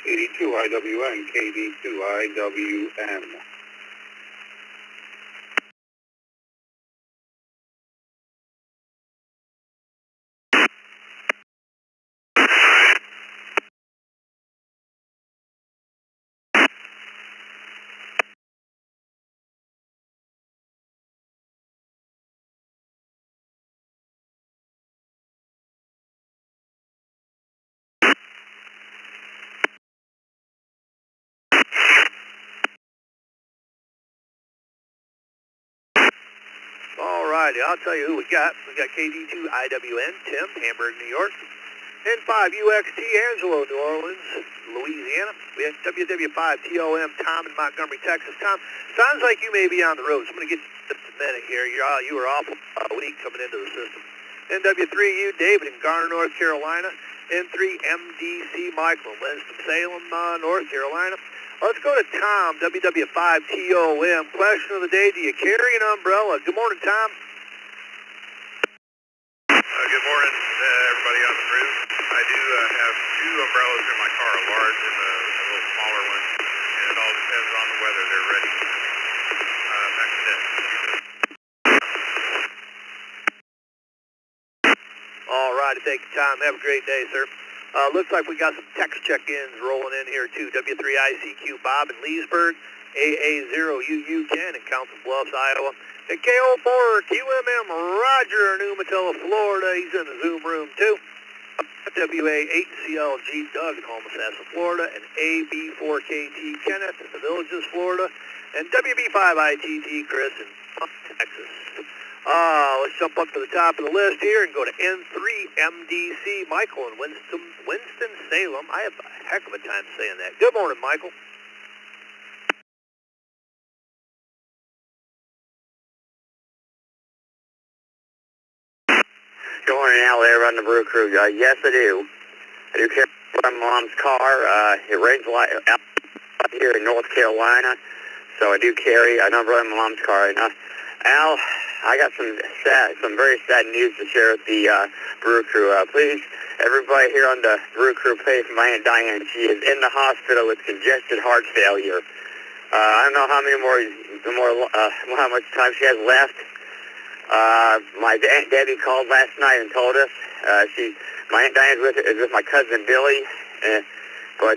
82 IWN, KD2 IWM. righty, I'll tell you who we got. We got KD2IWN, Tim, Hamburg, New York. N5UXT, Angelo, New Orleans, Louisiana. We have WW5TOM, Tom in Montgomery, Texas. Tom, sounds like you may be on the road, so I'm going to get you just a minute here. You were awful weak coming into the system. NW3U, David in Garner, North Carolina. N3MDC, Michael in Winston-Salem, North Carolina. Let's go to Tom, WW5TOM. Question of the day, do you carry an umbrella? Good morning, Tom. Good morning, everybody on the Brew. I do have two umbrellas in my car, a large and a little smaller one, and it all depends on the weather. They're ready. Back to that. All right, thank you, Tom. Have a great day, sir. Looks like we got some text check-ins rolling in here, too. W3ICQ Bob in Leesburg, AA0UU Ken in Council Bluffs, Iowa. And KO4QMM Roger in Umatilla, Florida. He's in the Zoom room, too. WA8CLG Doug in Homosassa, Florida. And AB4KT Kenneth in the Villages, Florida. And WB5ITT Chris in Texas. Let's jump up to the top of the list here and go to N3MDC Michael in Winston-Salem. I have a heck of a time saying that. Good morning, Michael. Good morning, Al, there on the Brew Crew. Yes, I do. I do carry my mom's car. It rains a lot out here in North Carolina, so I do carry an umbrella in my mom's car. And, Al, I got some very sad news to share with the Brew Crew. Please, everybody here on the Brew Crew, pray for my Aunt Diane. She is in the hospital with congested heart failure. I don't know how much time she has left. My Aunt Debbie called last night and told us my Aunt Diane is with my cousin Billy. My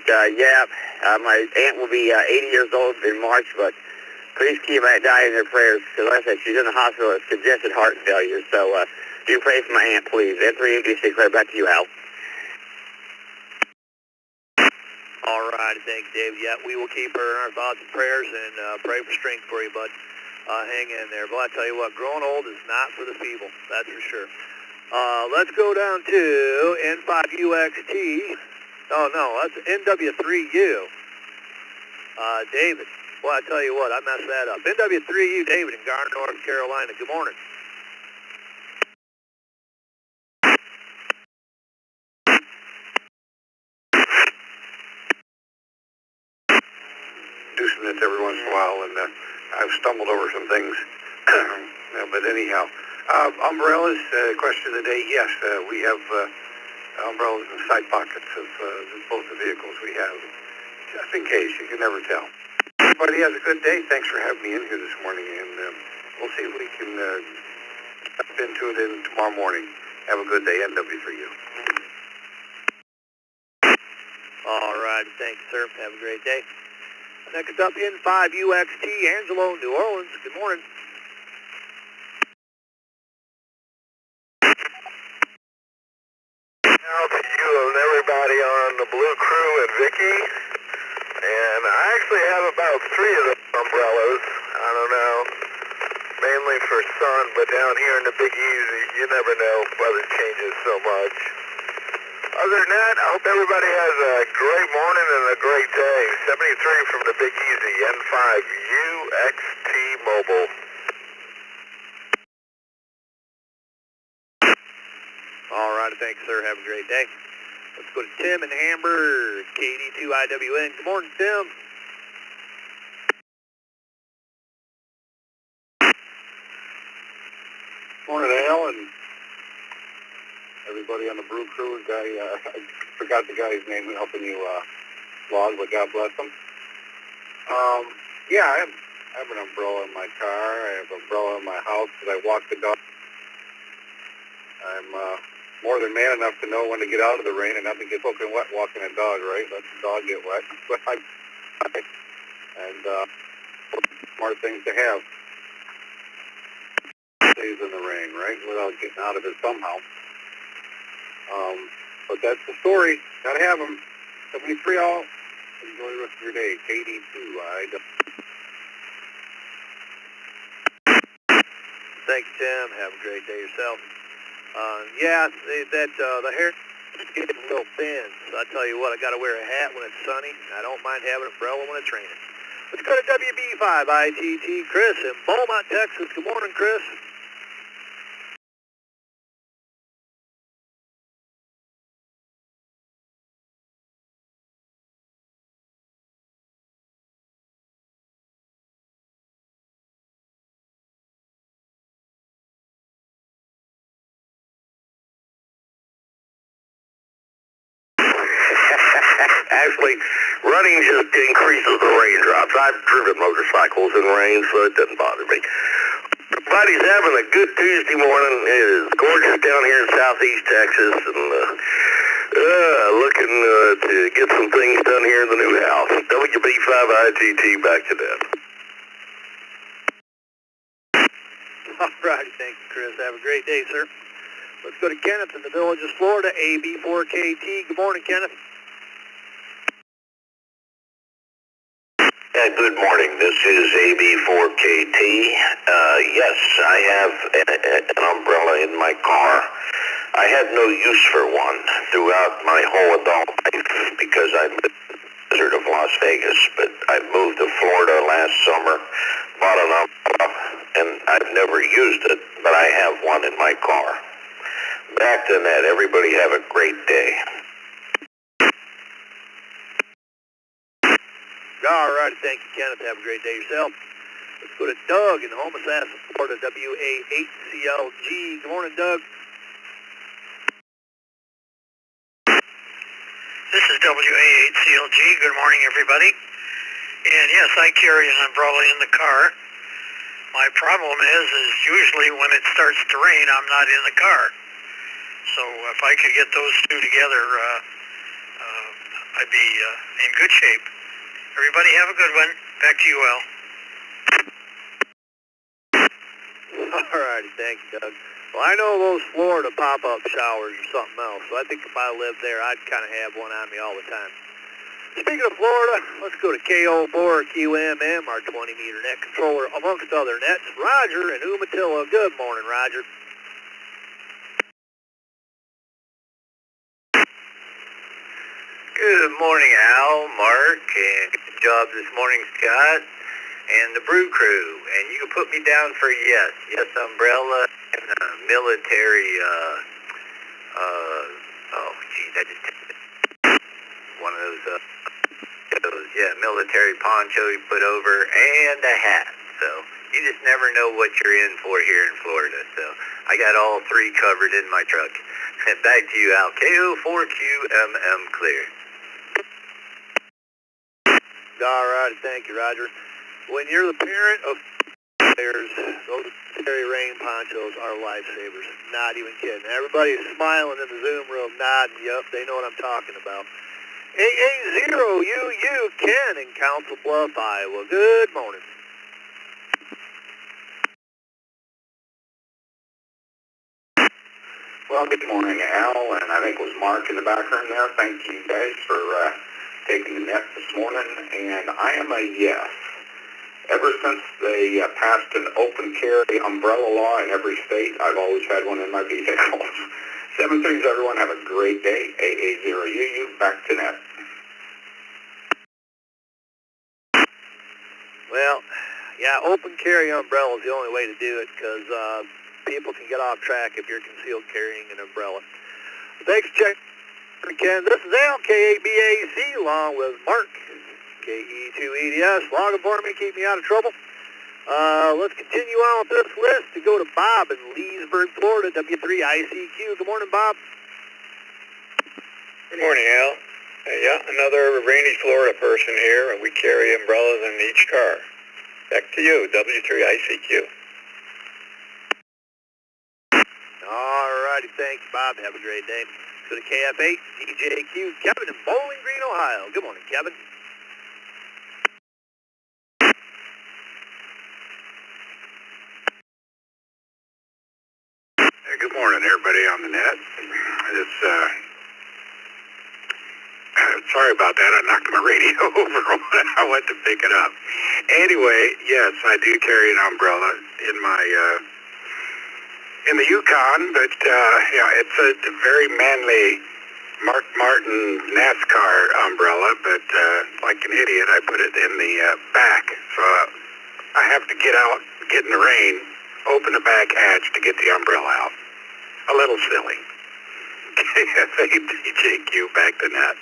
aunt will be 80 years old in March, but please keep my Aunt Diane in your prayers, because like I said, she's in the hospital with congested heart failure. So do pray for my aunt, please. N3MDC, right back to you, Al. All right, thanks, Dave. Yeah, we will keep her in our thoughts and prayers and pray for strength for you, bud. Hang in there. But I tell you what, growing old is not for the feeble, that's for sure. Let's go down to N5UXT. Oh, no, that's NW3U. David. Well, I tell you what, I messed that up. NW3U, David in Garner, North Carolina. Good morning. Doing this every once in a while, and I've stumbled over some things. But anyhow, umbrellas, question of the day, yes, we have umbrellas in the side pockets of both the vehicles we have, just in case. You can never tell. Everybody has a good day. Thanks for having me in here this morning, and we'll see if we can step into it tomorrow morning. Have a good day, NW3U. All right, thanks, sir. Have a great day. Next up, N5UXT, Angelo, New Orleans. Good morning. Now to you and everybody on the Blue Crew and Vicky. And I actually have about 3 of those umbrellas. I don't know, mainly for sun, but down here in the Big Easy, you never know, weather changes so much. Other than that, I hope everybody has a great morning and a great day. 73 from the Big Easy, N5UXT Mobile. All right, thanks, sir. Have a great day. Let's go to Tim in Hamburg, KD2IWN. Good morning, Tim. Morning, Al, and everybody on the Brew Crew. I forgot the guy's name helping you log, but God bless him. Yeah, I have an umbrella in my car. I have an umbrella in my house because I walk the dog. I'm more than man enough to know when to get out of the rain and not to get soaking wet walking a dog, right? Let the dog get wet. And smart things to have. Stays in the rain, right? Without getting out of it somehow. But that's the story. Gotta have them. 73 all. Enjoy the rest of your day. KD2. Thanks, Tim. Have a great day yourself. The hair is getting a little thin. So I tell you what, I got to wear a hat when it's sunny. I don't mind having an umbrella when it's raining. Let's go to WB5ITT, Chris in Beaumont, Texas. Good morning, Chris. Actually, running just increases the raindrops. I've driven motorcycles in rain, so it doesn't bother me. Everybody's having a good Tuesday morning. It is gorgeous down here in southeast Texas, and looking to get some things done here in the new house. WB5ITT, back to that. All right, thank you, Chris. Have a great day, sir. Let's go to Kenneth in the Villages, Florida, AB4KT. Good morning, Kenneth. Yeah, good morning. This is AB4KT. Yes, I have an umbrella in my car. I had no use for one throughout my whole adult life because I'm in the desert of Las Vegas, but I moved to Florida last summer, bought an umbrella, and I've never used it, but I have one in my car. Back to that. Everybody have a great day. All right, thank you, Kenneth. Have a great day yourself. Let's go to Doug in Homosassa, Florida, WA8CLG. Good morning, Doug. This is WA8CLG. Good morning, everybody. And yes, I carry an umbrella in the car. My problem is usually when it starts to rain, I'm not in the car. So if I could get those two together, I'd be in good shape. Everybody have a good one. Back to you, Al. All righty, thank you, Doug. Well, I know those Florida pop-up showers are something else, so I think if I lived there, I'd kind of have one on me all the time. Speaking of Florida, let's go to KO4QMM, our 20-meter net controller, amongst other nets. Roger in Umatilla. Good morning, Roger. Good morning, Al, Mark, and good job this morning, Scott, and the Brew crew. And you can put me down for yes umbrella and military, one of those, military poncho you put over, and a hat. So you just never know what you're in for here in Florida. So I got all three covered in my truck. Back to you, Al. KO4QMM clear. All right, thank you, Roger. When you're the parent of players, those military rain ponchos are lifesavers. Not even kidding. Everybody's smiling in the Zoom room, nodding. Yup, they know what I'm talking about. AA0UU Ken in Council Bluff, Iowa. Good morning. Well, good morning, Al, and I think it was Mark in the background there. Thank you guys for taking the net this morning, and I am a yes. Ever since they passed an open carry umbrella law in every state, I've always had one in my vehicle. 7-3s, everyone. Have a great day. AA0UU, back to net. Well, yeah, open carry umbrella is the only way to do it because people can get off track if you're concealed carrying an umbrella. Thanks, Check. Ken. This is Al, KABAC, along with Mark, KE2EDS. Logging for me, keep me out of trouble. Let's continue on with this list to go to Bob in Leesburg, Florida, W3ICQ. Good morning, Bob. Good morning, Al. Another rainy Florida person here, and we carry umbrellas in each car. Back to you, W3ICQ. All righty, thanks, Bob. Have a great day. Go to KF8, DJQ, Kevin in Bowling Green, Ohio. Good morning, Kevin. Hey, good morning, everybody on the net. Sorry about that. I knocked my radio over when I went to pick it up. Anyway, yes, I do carry an umbrella in my in the Yukon, but yeah, it's a very manly Mark Martin NASCAR umbrella, but like an idiot, I put it in the back, so I have to get out, get in the rain, open the back hatch to get the umbrella out. A little silly. DJQ, back to net.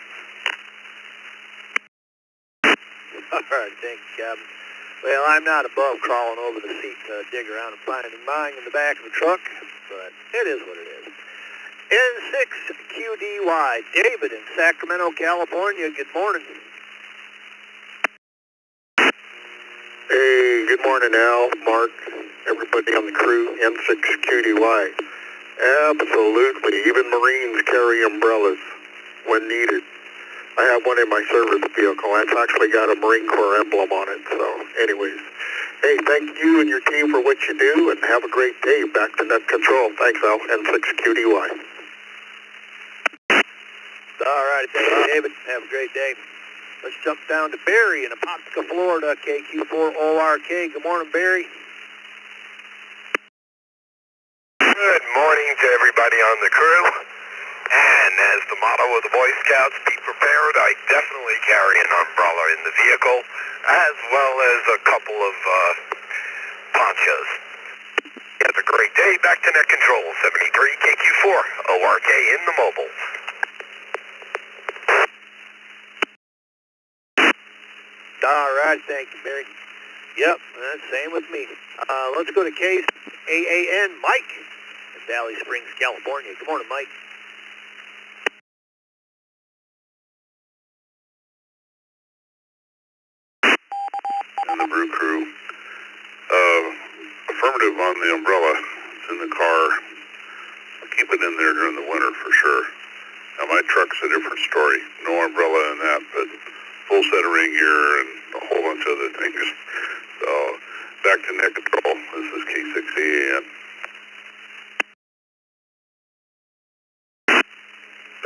All right, thank you, Captain. Well, I'm not above crawling over the seat to dig around and finding mine in the back of the truck, but it is what it is. N6QDY, David in Sacramento, California. Good morning. Hey, good morning, Al, Mark, everybody on the crew, N6QDY. Absolutely, even Marines carry umbrellas when needed. I have one in my service vehicle. It's actually got a Marine Corps emblem on it. So, anyways, hey, thank you and your team for what you do, and have a great day. Back to net control. Thanks, Al. N6QDY. All right, thank you, David. Have a great day. Let's jump down to Barry in Apopka, Florida, KQ4ORK. Good morning, Barry. Good morning to everybody on the crew. And as the motto of the Boy Scouts, be prepared, I definitely carry an umbrella in the vehicle, as well as a couple of ponchos. Have a great day. Back to net control, 73 KQ4, ORK in the mobile. All right, thank you, Barry. Yep, same with me. Let's go to case AAN, Mike in Valley Springs, California. Good morning, Mike. And the Brew crew. Affirmative on the umbrella. It's in the car. I'll keep it in there during the winter for sure. Now my truck's a different story. No umbrella in that, but full set of rain gear and a whole bunch of other things. So back to net control. This is K6AN.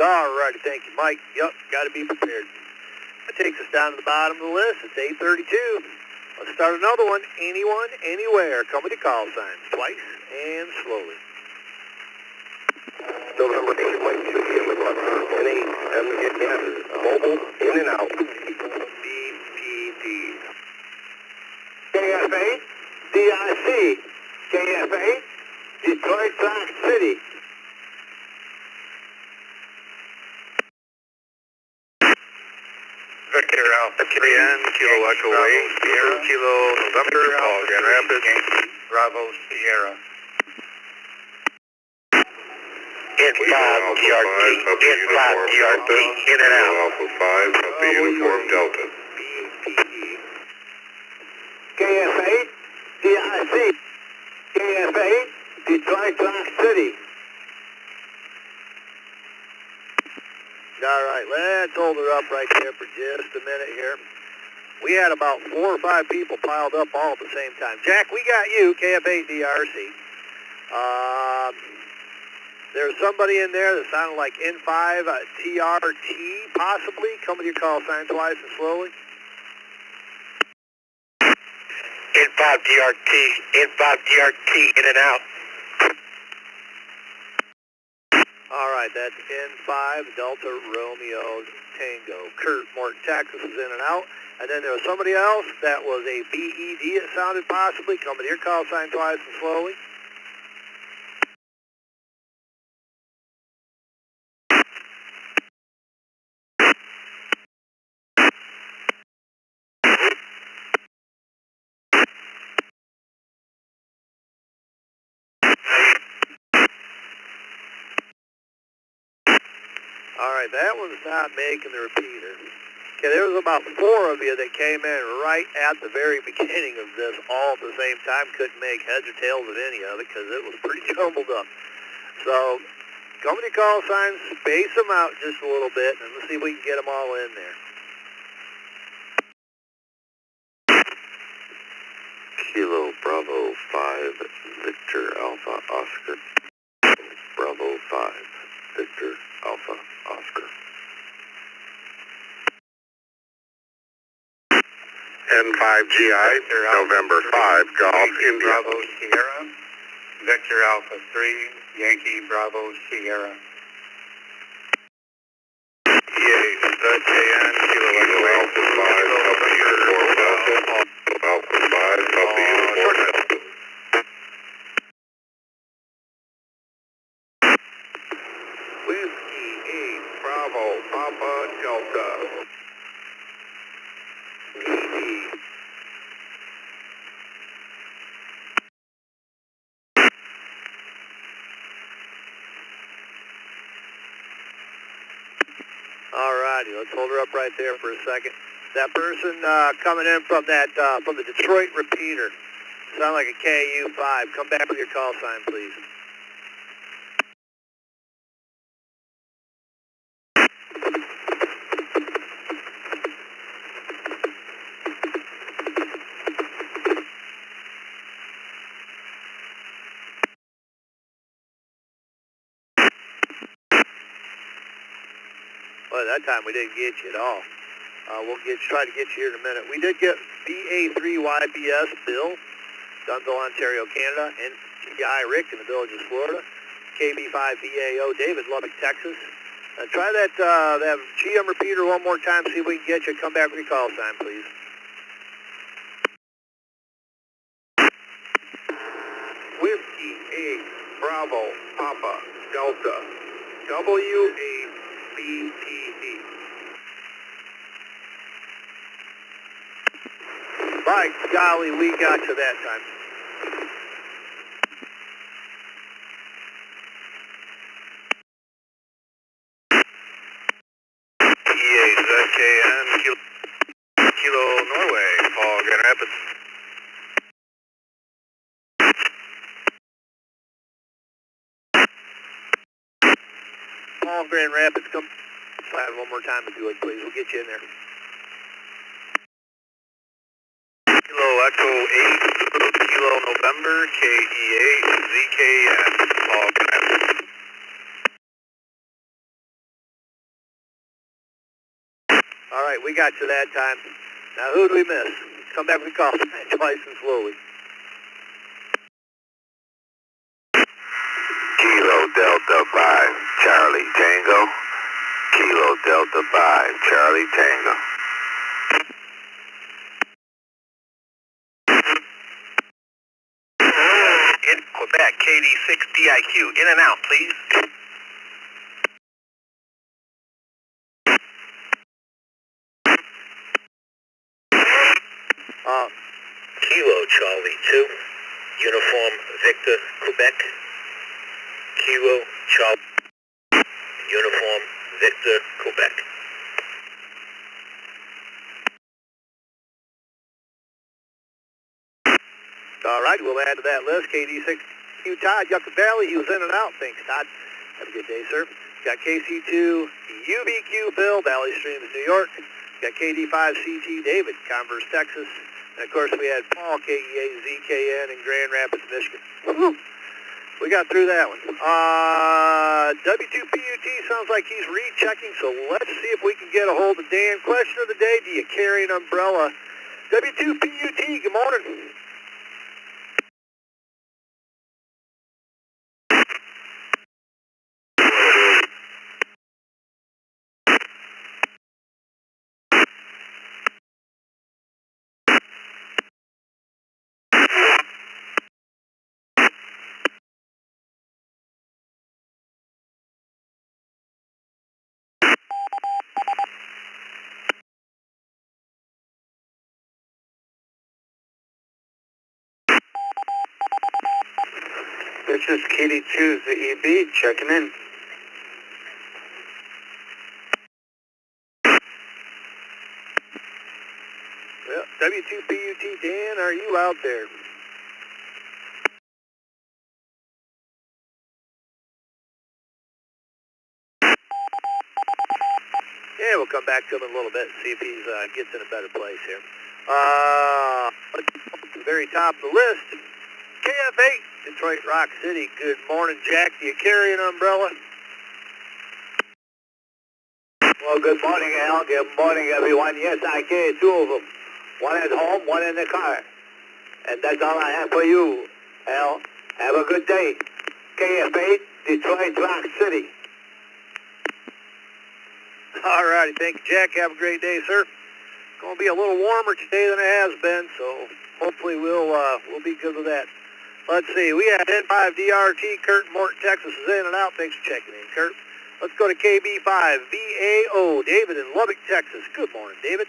All righty, thank you, Mike. Yep, got to be prepared. That takes us down to the bottom of the list. It's 8:32. Let's start another one. Anyone, anywhere. Come with your call signs. Twice and slowly. November 8, Mike 2, NA, mobile, in and out. BPD. KF8, DIC, KF8, Detroit Rock City. Victor Alpha 3N, Kilo Echo 8, Sierra, Kilo November, Alpha Grand Rapids, Bravo Sierra. N5 DRT, in and out. Alpha 5, Alpha Uniform Delta. BPD. KF8, DIC, KF8, Detroit Rock City. All right, let's hold it up right there for just a minute here. We had about 4 or 5 people piled up all at the same time. Jack, we got you, KF8DRC. There's somebody in there that sounded like N5 TRT, possibly. Come with your call sign twice and slowly. N5 DRT, in and out. All right, that's N5 Delta Romeo Tango. Kurt Morton, Texas is in and out. And then there was somebody else that was a BED, it sounded possibly. Come with your call sign twice and slowly. All right, that one's not making the repeater. Okay, there was about 4 of you that came in right at the very beginning of this all at the same time. Couldn't make heads or tails of any of it because it was pretty jumbled up. So, come with your call signs, space them out just a little bit, and let's see if we can get them all in there. Kilo Bravo 5, Victor Alpha Oscar. Bravo 5, Victor Alpha Oscar. N5GI, November 5, Golf, India. Bravo Sierra, Victor Alpha 3, Yankee Bravo Sierra. EAZKN, Kilo Alpha 5, Alpha Uniform Alpha 5, Alpha Uniform Alpha. Whiskey 8, Bravo, Papa, Delta. ED. Alrighty, let's hold her up right there for a second. That person coming in from that from the Detroit repeater, sound like a KU5. Come back with your call sign, please. Well, that time we didn't get you at all. We'll try to get you here in a minute. We did get BA3YBS Bill, Dunville, Ontario, Canada, and TI Rick in the Villages, Florida. KB5BAO David, Lubbock, Texas. Try that GM repeater one more time, see if we can get you. Come back with your call sign, please. Whiskey 8, Bravo, Papa, Delta. W8BTE. By golly, we got you that time. EAZKN, Kilo Norway, Paul Grand Rapids. Paul Grand Rapids, come sign one more time if you would, please. We'll get you in there. Kilo Echo 8, Kilo November, KE8, ZKN, Paul Grand Rapids. All right, we got you that time. Now, who do we miss? Come back with your call sign twice and slowly. Kilo Delta 5, Charlie Tango. Kilo Delta 5, Charlie Tango. In Quebec, KD6DIQ, in and out, please. Kilo Charlie 2, Uniform Victor, Quebec. Kilo Charlie, Uniform Victor, Quebec. All right, we'll add to that list. KD6Q Todd Yucca Valley. He was in and out. Thanks, Todd. Have a good day, sir. Got KC2 UBQ Bill, Valley Streams, New York. Got KD5CT David, Converse, Texas. And of course, we had Paul, KEAZKN, in Grand Rapids, Michigan. Woo-hoo. We got through that one. W2PUT sounds like he's rechecking, so let's see if we can get a hold of Dan. Question of the day, do you carry an umbrella? W2PUT, good morning. This is Kitty 2, the EB, checking in. Well, W2PUT, Dan, are you out there? Yeah, we'll come back to him in a little bit and see if he gets in a better place here. Let's go to the very top of the list. KF8, Detroit Rock City. Good morning, Jack. Do you carry an umbrella? Well, good morning, Al. Good morning, everyone. Yes, I carry two of them. One at home, one in the car. And that's all I have for you, Al. Have a good day. KF8, Detroit, Rock City. All righty, thank you, Jack. Have a great day, sir. Going to be a little warmer today than it has been, so hopefully we'll be good with that. Let's see, we had N5DRT, Kurt in Morton, Texas is in and out. Thanks for checking in, Kurt. Let's go to KB5VAO, David in Lubbock, Texas. Good morning, David.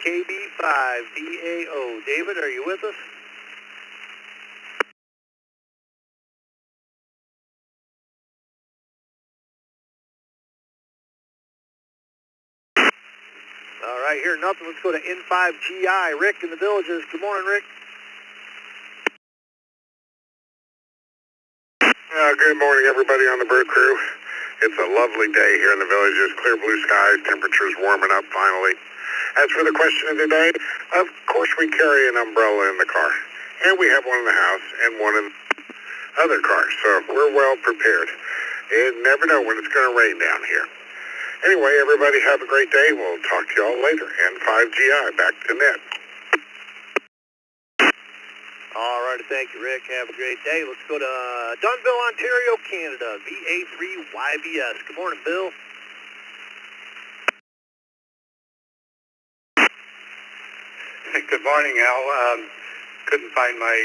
KB5VAO, David, are you with us? All right, here nothing. Let's go to N5GI. Rick in the Villages. Good morning, Rick. Good morning, everybody on the Brew crew. It's a lovely day here in the Villages. Clear blue skies, temperatures warming up finally. As for the question of the day, of course we carry an umbrella in the car. And we have one in the house and one in other cars, so we're well prepared. You never know when it's going to rain down here. Anyway, everybody have a great day. We'll talk to y'all later. N5GI, back to net. All right, thank you, Rick. Have a great day. Let's go to Dunnville, Ontario, Canada. VA3YBS. Good morning, Bill. Good morning, Al. Couldn't find my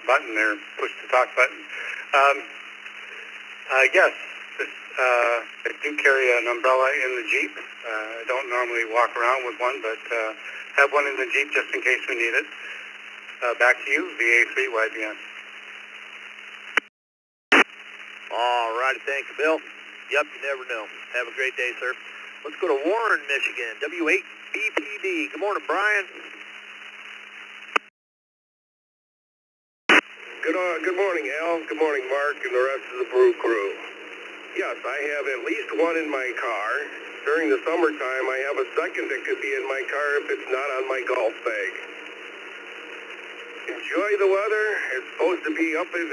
button there, push to talk button. Yes, I do carry an umbrella in the Jeep. I don't normally walk around with one, but have one in the Jeep just in case we need it. Back to you, VA3YBS. All right, thank you, Bill. Yep, you never know. Have a great day, sir. Let's go to Warren, Michigan. W8BPD. Good morning, Brian. Good morning, Al. Good morning, Mark, and the rest of the Brew crew. Yes, I have at least one in my car. During the summertime, I have a second that could be in my car if it's not on my golf bag. Enjoy the weather. It's supposed to be up at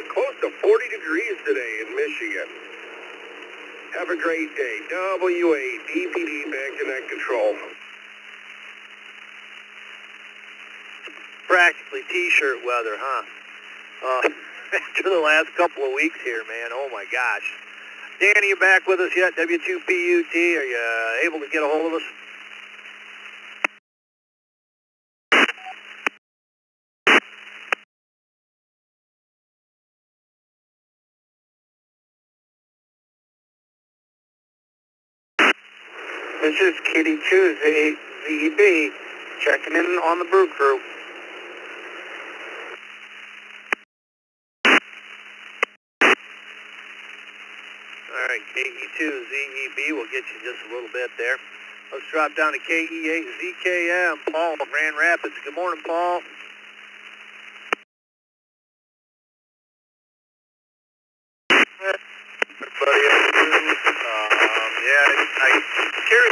close to 40 degrees today in Michigan. Have a great day. W8BPD back to net control. Practically t-shirt weather, huh? After the last couple of weeks here, man. Oh, my gosh. Danny, you back with us yet? W2PUT, are you able to get a hold of us? This is Kitty 2, ZEB, checking in on the Brew crew. All right, KE2ZEB, we'll get you just a little bit there. Let's drop down to KE8ZKM, Paul, Grand Rapids. Good morning, Paul. Everybody else, yeah, I carry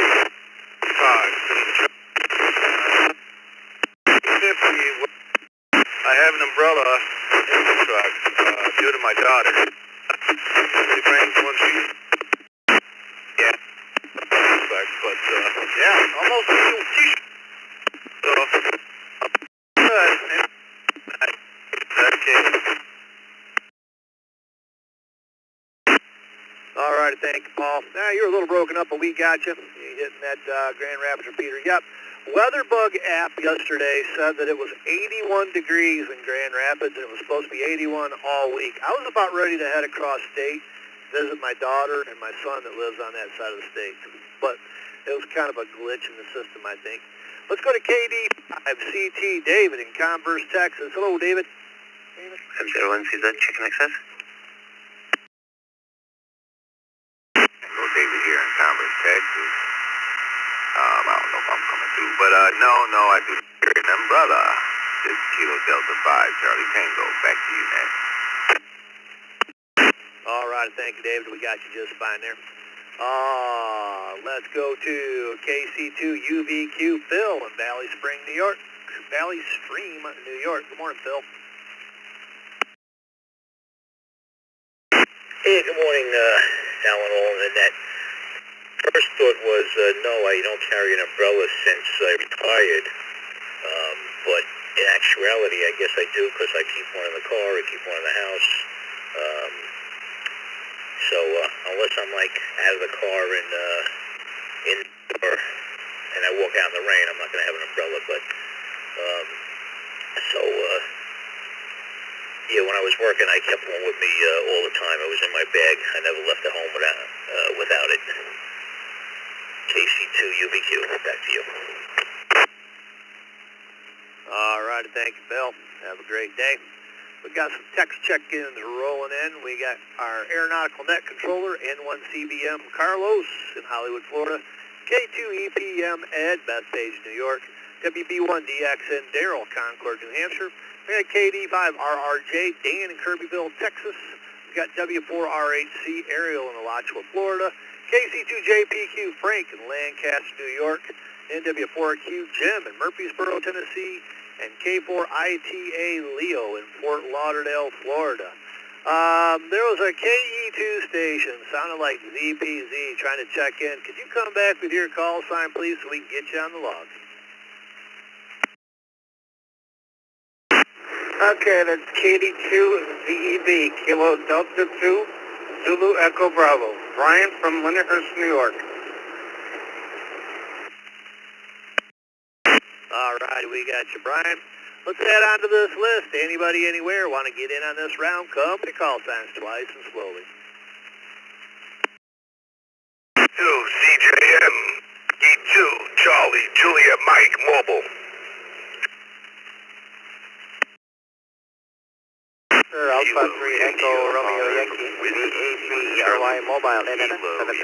I have an umbrella in the truck due to my daughter. She brings one but yeah, almost a little t-shirt. So, All right, thank you, Paul. Now, you're a little broken up, but we got you. You're hitting that Grand Rapids repeater. Yep. WeatherBug app yesterday said that it was 81 degrees in Grand Rapids, and it was supposed to be 81 all week. I was about ready to head across state, visit my daughter and my son that lives on that side of the state. But it was kind of a glitch in the system, I think. Let's go to KD5CT, David in Converse, Texas. Hello, David. M01CZ, checking access. Hello, David here in Converse, Texas. I don't know if I'm coming through, but no, I do carry an umbrella. This Kilo Delta 5, Charlie Tango. Back to you, man. All right, thank you, David. We got you just fine there. Let's let's go to KC2UVQ Phil in Valley Spring, New York. Valley Stream, New York. Good morning, Phil. Hey, good morning, Alan All and Annette. First thought was, no, I don't carry an umbrella since I retired. But in actuality, I guess I do because I keep one in the car, I keep one in the house. So unless I'm like out of the car and I walk out in the rain, I'm not going to have an umbrella. But yeah, when I was working, I kept one with me all the time. It was in my bag. I never left it home without it. KC2UBQ, back to you. All right, thank you, Bill. Have a great day. We got some text check-ins rolling in. We got our Aeronautical Net Controller, N1CBM Carlos in Hollywood, Florida. K2EPM Ed, Bethpage, New York. WB1DXN Darrell, Concord, New Hampshire. We got KD5RRJ Dan in Kirbyville, Texas. We got W4RHC Ariel in Alachua, Florida. KC2JPQ Frank in Lancaster, New York. NW4Q Jim in Murfreesboro, Tennessee. And K4ITA Leo in Fort Lauderdale, Florida. There was a KE2 station, sounded like ZPZ, trying to check in. Could you come back with your call sign, please, so we can get you on the log? Okay, that's KD2 VEB, Kilo Delta 2, Zulu Echo Bravo. Brian from Lindenhurst, New York. All right, we got you, Brian. Let's head on to this list. Anybody, anywhere, want to get in on this round? Come to call signs twice and slowly. 2 CJM, E2, Charlie, Juliet, Mike, Mobile. Alpha 3 Echo Romeo Yankee, VA3 RY Mobile, in and 73.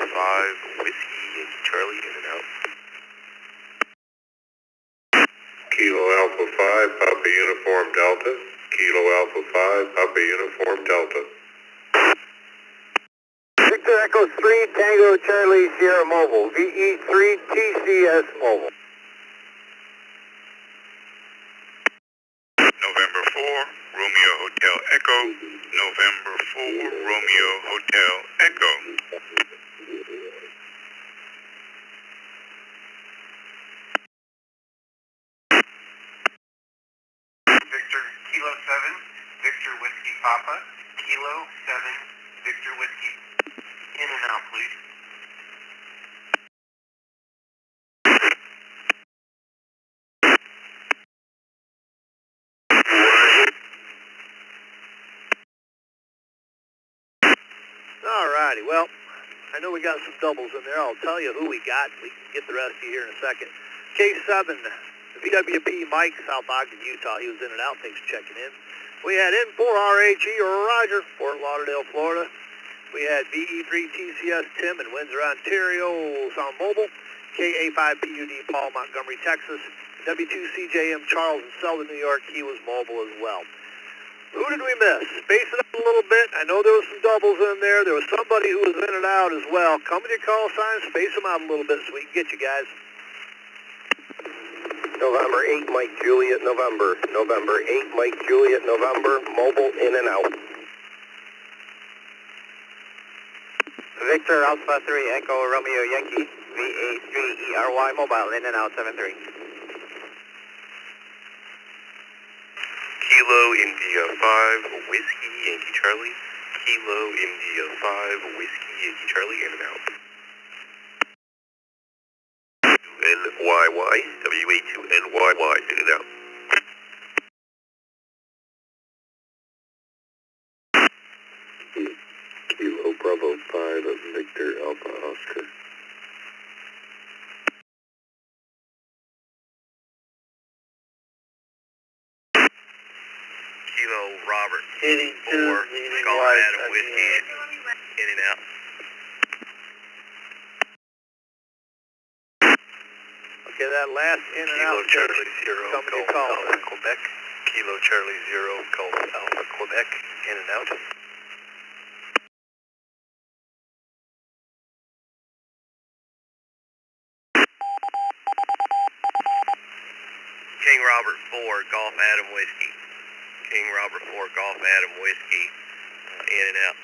5 Whiskey Yankee Charlie, in and out. Kilo Alpha 5, Papa Uniform Delta. Kilo Alpha 5, Papa Uniform Delta. Victor Echo 3 Tango Charlie Sierra Mobile, VE3 TCS Mobile. November 4, Romeo Hotel Echo. November 4, Romeo Hotel Echo. Victor Kilo 7, Victor Whiskey Papa, Kilo 7, Victor Whiskey. In and out, please. Alrighty, well, I know we got some doubles in there. I'll tell you who we got. We can get the rest of you here in a second. K7, VWP Mike, South Ogden, Utah. He was in and out. Thanks for checking in. We had N4RHE, Roger, Fort Lauderdale, Florida. We had VE3 TCS Tim in Windsor, Ontario, on mobile. KA5PUD Paul, Montgomery, Texas. W2CJM Charles in Selden, New York. He was mobile as well. Who did we miss? Space it up a little bit. I know there was some doubles in there. There was somebody who was in and out as well. Come with your call signs, space them out a little bit so we can get you guys. November 8, Mike Juliet, November. November 8, Mike Juliet, November. Mobile in and out. Victor Alpha 3 Echo Romeo Yankee, VA3 ERY Mobile, in and out 73. Kilo India 5 Whiskey Yankee Charlie. Kilo India 5 Whiskey Yankee Charlie, in and out. NYY, WA2NYY, in and out. Kilo Bravo 5 of Victor Alpha Oscar. Kilo Robert 4 Colorado Whiskey, in and out. Okay, that last in and out. Kilo Charlie 0 Come with your Golf call. Alpha Quebec. Kilo Charlie 0 Golf Alpha Quebec, in and out. King Robert 4, Golf Adam Whiskey. King Robert 4, Golf Adam Whiskey. In and out.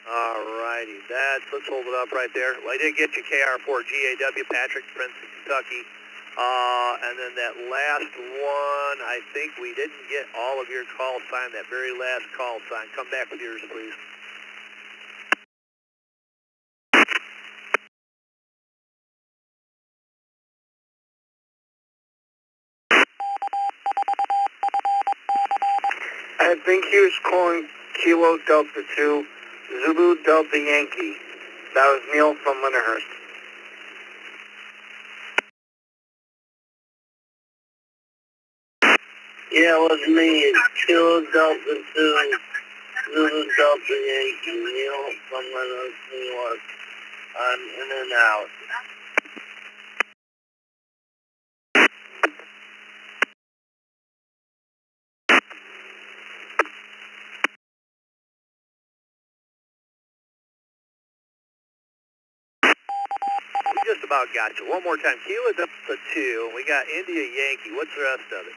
Alrighty, let's hold it up right there. Well, I did get you KR4 GAW, Patrick, Princeton, Kentucky. And then that last one, I think we didn't get all of your call sign, that very last call sign. Come back with yours, please. I think he was calling Kilo Delta 2, Zulu Delta Yankee. That was Neil from Linderhurst. Yeah, it was me. It's Kilo Delta 2, Zulu Delta Yankee, Neil from Linderhurst, New York. I'm in and out. We just about got you. One more time. Kilo Delta 2. We got India Yankee. What's the rest of it?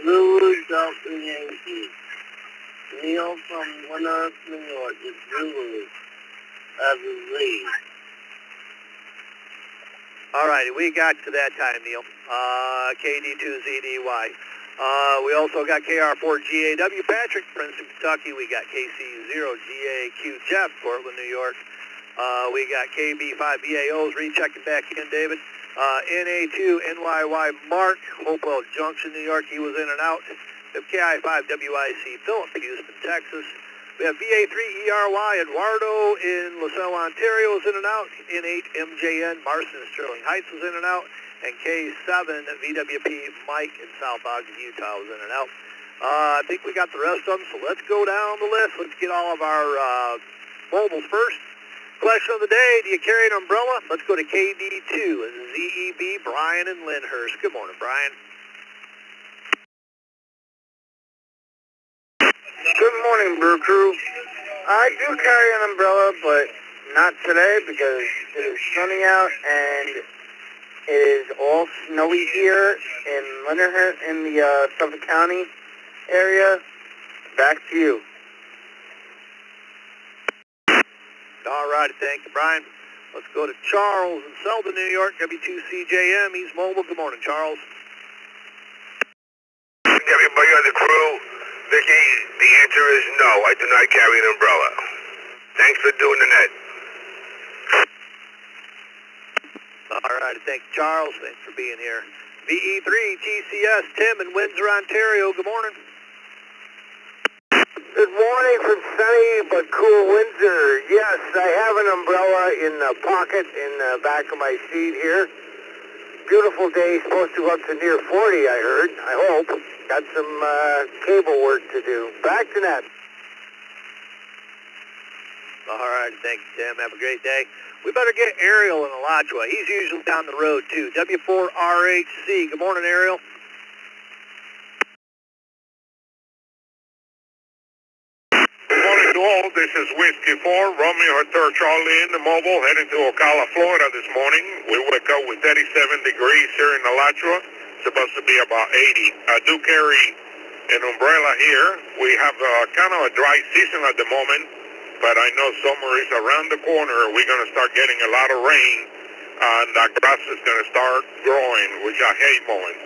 Zulu Delta Yankee. Neil from Linderhurst, New York. It's Zulu. As a Z. Alrighty, we got to that time, Neil. KD2ZDY. We also got KR4GAW, Patrick, Princeton, Kentucky. We got KC0GAQ, Jeff, Portland, New York. We got KB5BAOs rechecking back in, David. NA2NYY, Mark, Hopewell Junction, New York. He was in and out. We have KI5WIC, Philip, Houston, Texas. We have VA3ERY, Eduardo in LaSalle, Ontario is in and out. N8MJN, Marston, Sterling Heights was in and out. And K7 VWP, Mike in South Ogden, Utah was in and out. I think we got the rest of them, so let's go down the list. Let's get all of our mobiles first. Question of the day, do you carry an umbrella? Let's go to KD2, ZEB, Brian and Lyndhurst. Good morning, Brian. Good morning, Brew Crew. I do carry an umbrella, but not today because it is sunny out and it is all snowy here in Linderhurst in the Suffolk County area. Back to you. All right, thank you, Brian. Let's go to Charles in Selden, New York, W2CJM. He's mobile. Good morning, Charles. Everybody on the crew, Vicky, the answer is no. I do not carry an umbrella. Thanks for doing the net. All right, thank you, Charles. Thanks for being here. VE3 TCS, Tim in Windsor, Ontario. Good morning. Good morning from sunny but cool Windsor. Yes, I have an umbrella in the pocket in the back of my seat here. Beautiful day, supposed to go up to near 40, I heard. I hope. Got some cable work to do. Back to net. All right, thank you, Tim. Have a great day. We better get Ariel in Alachua. He's usually down the road, too. W4RHC. Good morning, Ariel. Good morning to all. This is Whiskey 4, Romeo Hotel Charlie in the mobile, heading to Ocala, Florida this morning. We wake up with 37 degrees here in Alachua. Supposed to be about 80. I do carry an umbrella here. We have kind of a dry season at the moment, but I know summer is around the corner. We're going to start getting a lot of rain, and the grass is going to start growing, which I hate mowing.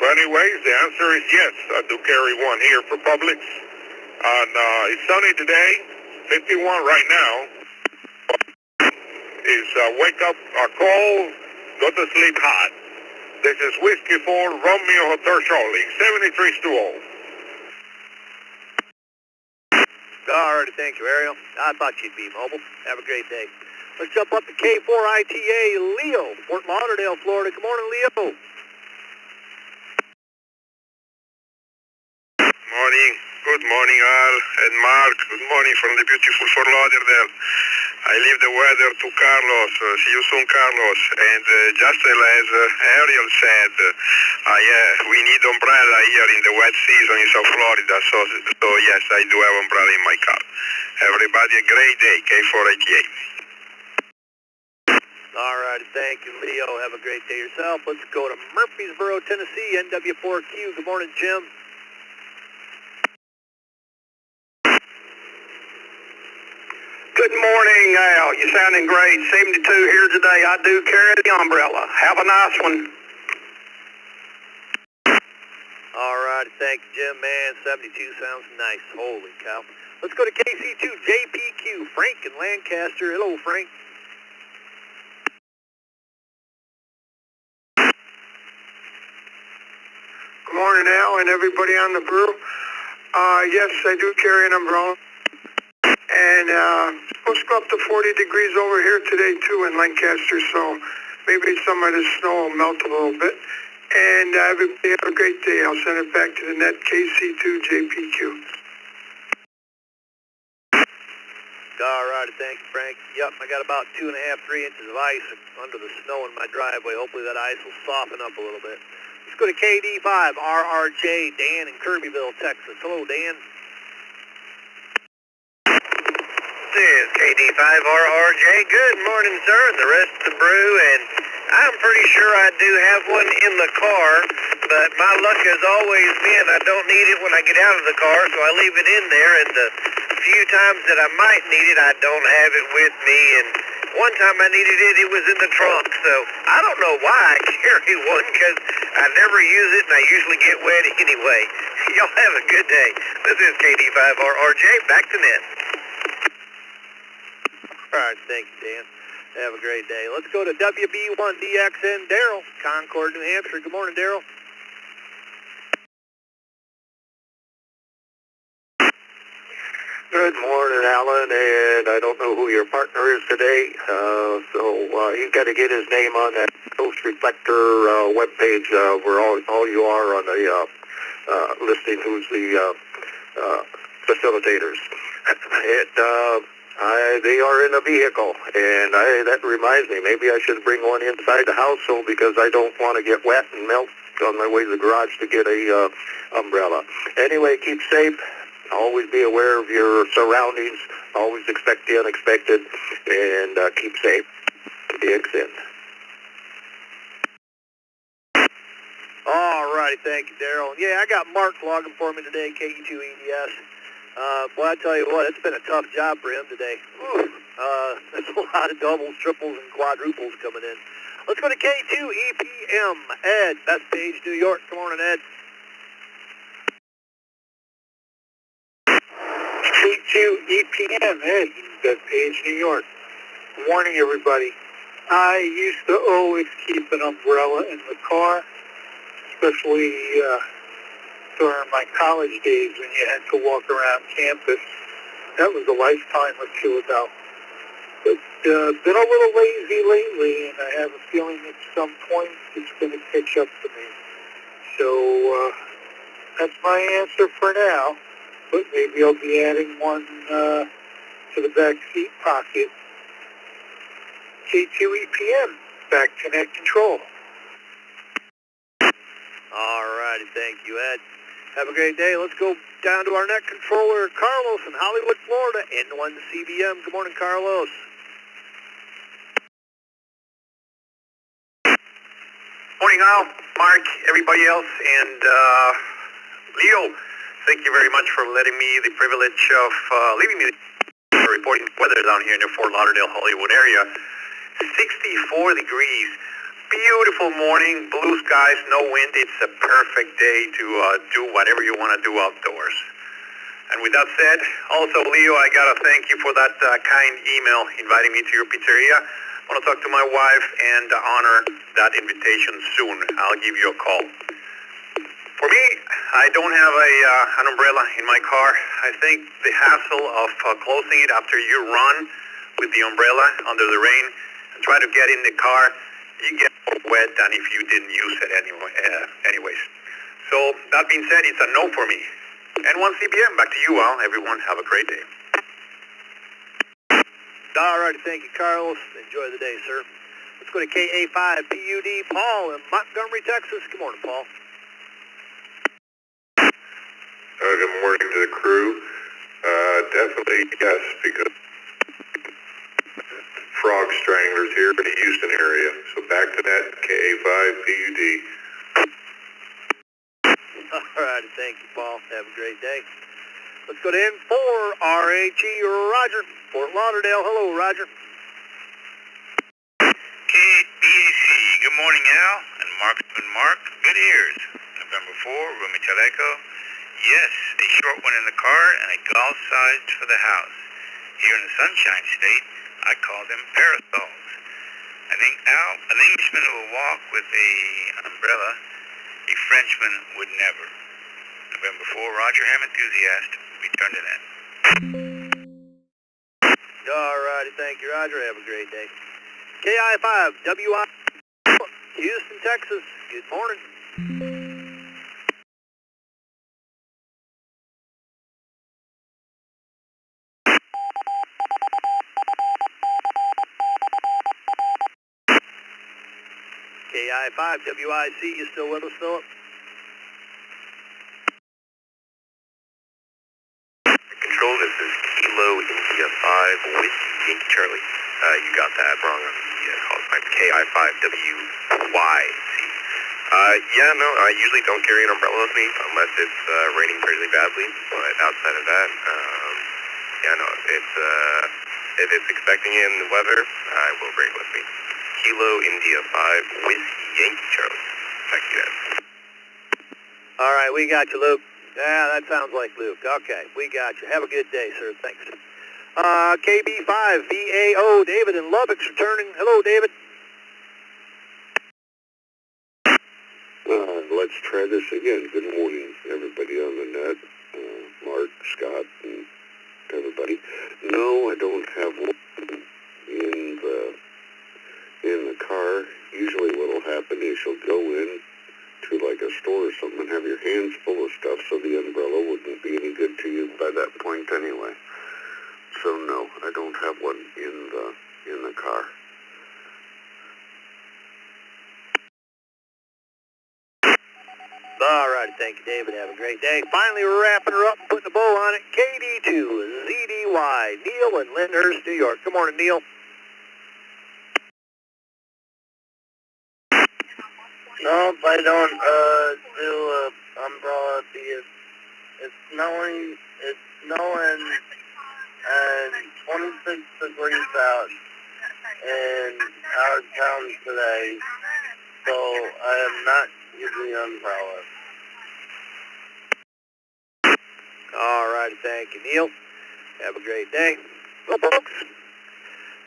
But anyways, the answer is yes. I do carry one here for Publix. And it's sunny today, 51 right now. Is wake up cold, go to sleep hot. This is Whiskey 4, Romeo Hotel Charlie, 7320. All right, thank you, Ariel. I thought you'd be mobile. Have a great day. Let's jump up to K4ITA, Leo, Fort Lauderdale, Florida. Good morning, Leo. Morning. Good morning, Al and Mark. Good morning from the beautiful Fort Lauderdale. I leave the weather to Carlos. See you soon, Carlos. And just as Ariel said, we need umbrella here in the wet season in South Florida. So yes, I do have umbrella in my car. Everybody a great day, K488. All right, thank you, Leo. Have a great day yourself. Let's go to Murfreesboro, Tennessee, NW4Q. Good morning, Jim. Good morning, Al. You're sounding great. 72 here today. I do carry the umbrella. Have a nice one. All right, thank you, Jim, man. 72 sounds nice. Holy cow. Let's go to KC2JPQ. Frank in Lancaster. Hello, Frank. Good morning, Al, and everybody on the Brew. Yes, I do carry an umbrella. And it's supposed to go up to 40 degrees over here today, too, in Lancaster, so maybe some of the snow will melt a little bit. And everybody have a great day. I'll send it back to the net, KC2JPQ. All right, thank you, Frank. Yep, I got about 2.5, 3 inches of ice under the snow in my driveway. Hopefully that ice will soften up a little bit. Let's go to KD5, RRJ, Dan in Kirbyville, Texas. Hello, Dan. This is KD5RRJ. Good morning, sir, and the rest of the Brew, and I'm pretty sure I do have one in the car, but my luck has always been I don't need it when I get out of the car, so I leave it in there, and the few times that I might need it, I don't have it with me, and one time I needed it, it was in the trunk, so I don't know why I carry one, because I never use it, and I usually get wet anyway. Y'all have a good day. This is KD5RRJ, back to net. All right, thank you, Dan. Have a great day. Let's go to WB1DXN, Daryl, Concord, New Hampshire. Good morning, Daryl. Good morning, Alan, and I don't know who your partner is today, so he's got to get his name on that Coast Reflector webpage where all you are on the listing who's the facilitators. They are in a vehicle, and that reminds me, maybe I should bring one inside the house because I don't want to get wet and melt on my way to the garage to get a umbrella. Anyway, keep safe. Always be aware of your surroundings. Always expect the unexpected, and keep safe. DXN. All righty, thank you, Daryl. Yeah, I got Mark logging for me today, KE2EDS. Boy, I tell you what, it's been a tough job for him today. There's a lot of doubles, triples, and quadruples coming in. Let's go to K2EPM. Ed, Bethpage, New York. Good morning, Ed. K2EPM, Ed, Bethpage, New York. Good morning, everybody. I used to always keep an umbrella in the car, especially during my college days when you had to walk around campus. That was a lifetime or two ago. But been a little lazy lately, and I have a feeling at some point it's going to catch up to me. So that's my answer for now. But maybe I'll be adding one to the back seat pocket. K2EPM, back to net control. All righty, thank you, Ed. Have a great day. Let's go down to our net controller, Carlos in Hollywood, Florida, N1CBM. Good morning, Carlos. Morning, Al, Mark, everybody else, and Leo. Thank you very much for letting me the privilege of leaving me reporting weather down here in the Fort Lauderdale, Hollywood area. 64 degrees. Beautiful morning, blue skies, no wind. It's a perfect day to do whatever you want to do outdoors. And with that said, also, Leo, I got to thank you for that kind email inviting me to your pizzeria. I want to talk to my wife and honor that invitation soon. I'll give you a call. For me, I don't have an umbrella in my car. I think the hassle of closing it after you run with the umbrella under the rain and try to get in the car, you get more wet than if you didn't use it anyways. So that being said, it's a no for me. N1CBM, back to you, Al. Everyone, have a great day. All righty, thank you, Carlos. Enjoy the day, sir. Let's go to KA5 PUD Paul in Montgomery, Texas. Good morning, Paul. Good morning to the crew. Definitely yes, because frog stranglers here in the Houston area. So back to that KA5 PUD. All righty, thank you, Paul. Have a great day. Let's go to N4 RHE Roger, Fort Lauderdale. Hello, Roger. KBAC, good morning, Al, and Mark, good ears. November 4, Rumi Teleco. Yes, a short one in the car and a golf-sized for the house. Here in the Sunshine State, I call them parasols. I think, Al, an Englishman will walk with an umbrella. A Frenchman would never. November 4, Roger Ham enthusiast. Return to that. All righty, thank you, Roger. Have a great day. KI5 WI Houston, Texas. Good morning. KI5 WIC, you still with us, Philip? Control, this is Kilo India 5 with Yankee Charlie. You got that wrong on the call sign. KI5WYC. Yeah, no, I usually don't carry an umbrella with me unless it's raining pretty badly. But outside of that, yeah, no, if it's expecting it in the weather, I will bring it with me. Kilo India 5 Whiskey Yankee Charlie. Back to you guys. All right, we got you, Luke. Yeah, that sounds like Luke. Okay, we got you. Have a good day, sir. Thanks. KB5 VAO David in Lubbock's returning. Hello, David. Let's try this again. Good morning, everybody on the net. Mark, Scott, and everybody. No, I don't have one in the car. Usually what'll happen is you'll go in to like a store or something and have your hands full of stuff, so the umbrella wouldn't be any good to you by that point anyway. So no, I don't have one in the car. All right, thank you, David. Have a great day. Finally, we're wrapping her up and putting a bow on it. KD2 ZDY, Neil in Lyndhurst, New York. Good morning, Neil. No, I don't do umbrella because it's snowing and 26 degrees out in our town today, so I am not using umbrella. All righty, thank you, Neil. Have a great day. Well, folks,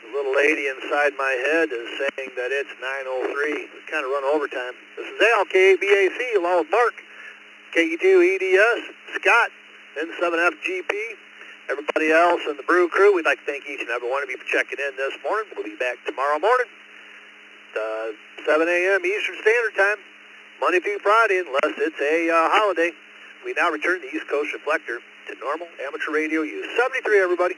the little lady inside my head is saying that it's 9:03. It's kind of run overtime. This is Al, KBAC, along with Mark, KE2EDS, Scott, N7FGP, everybody else in the Brew crew. We'd like to thank each and every one of you for checking in this morning. We'll be back tomorrow morning, 7 a.m. Eastern Standard Time, Monday through Friday, unless it's a holiday. We now return the East Coast Reflector to normal amateur radio use. 73, everybody.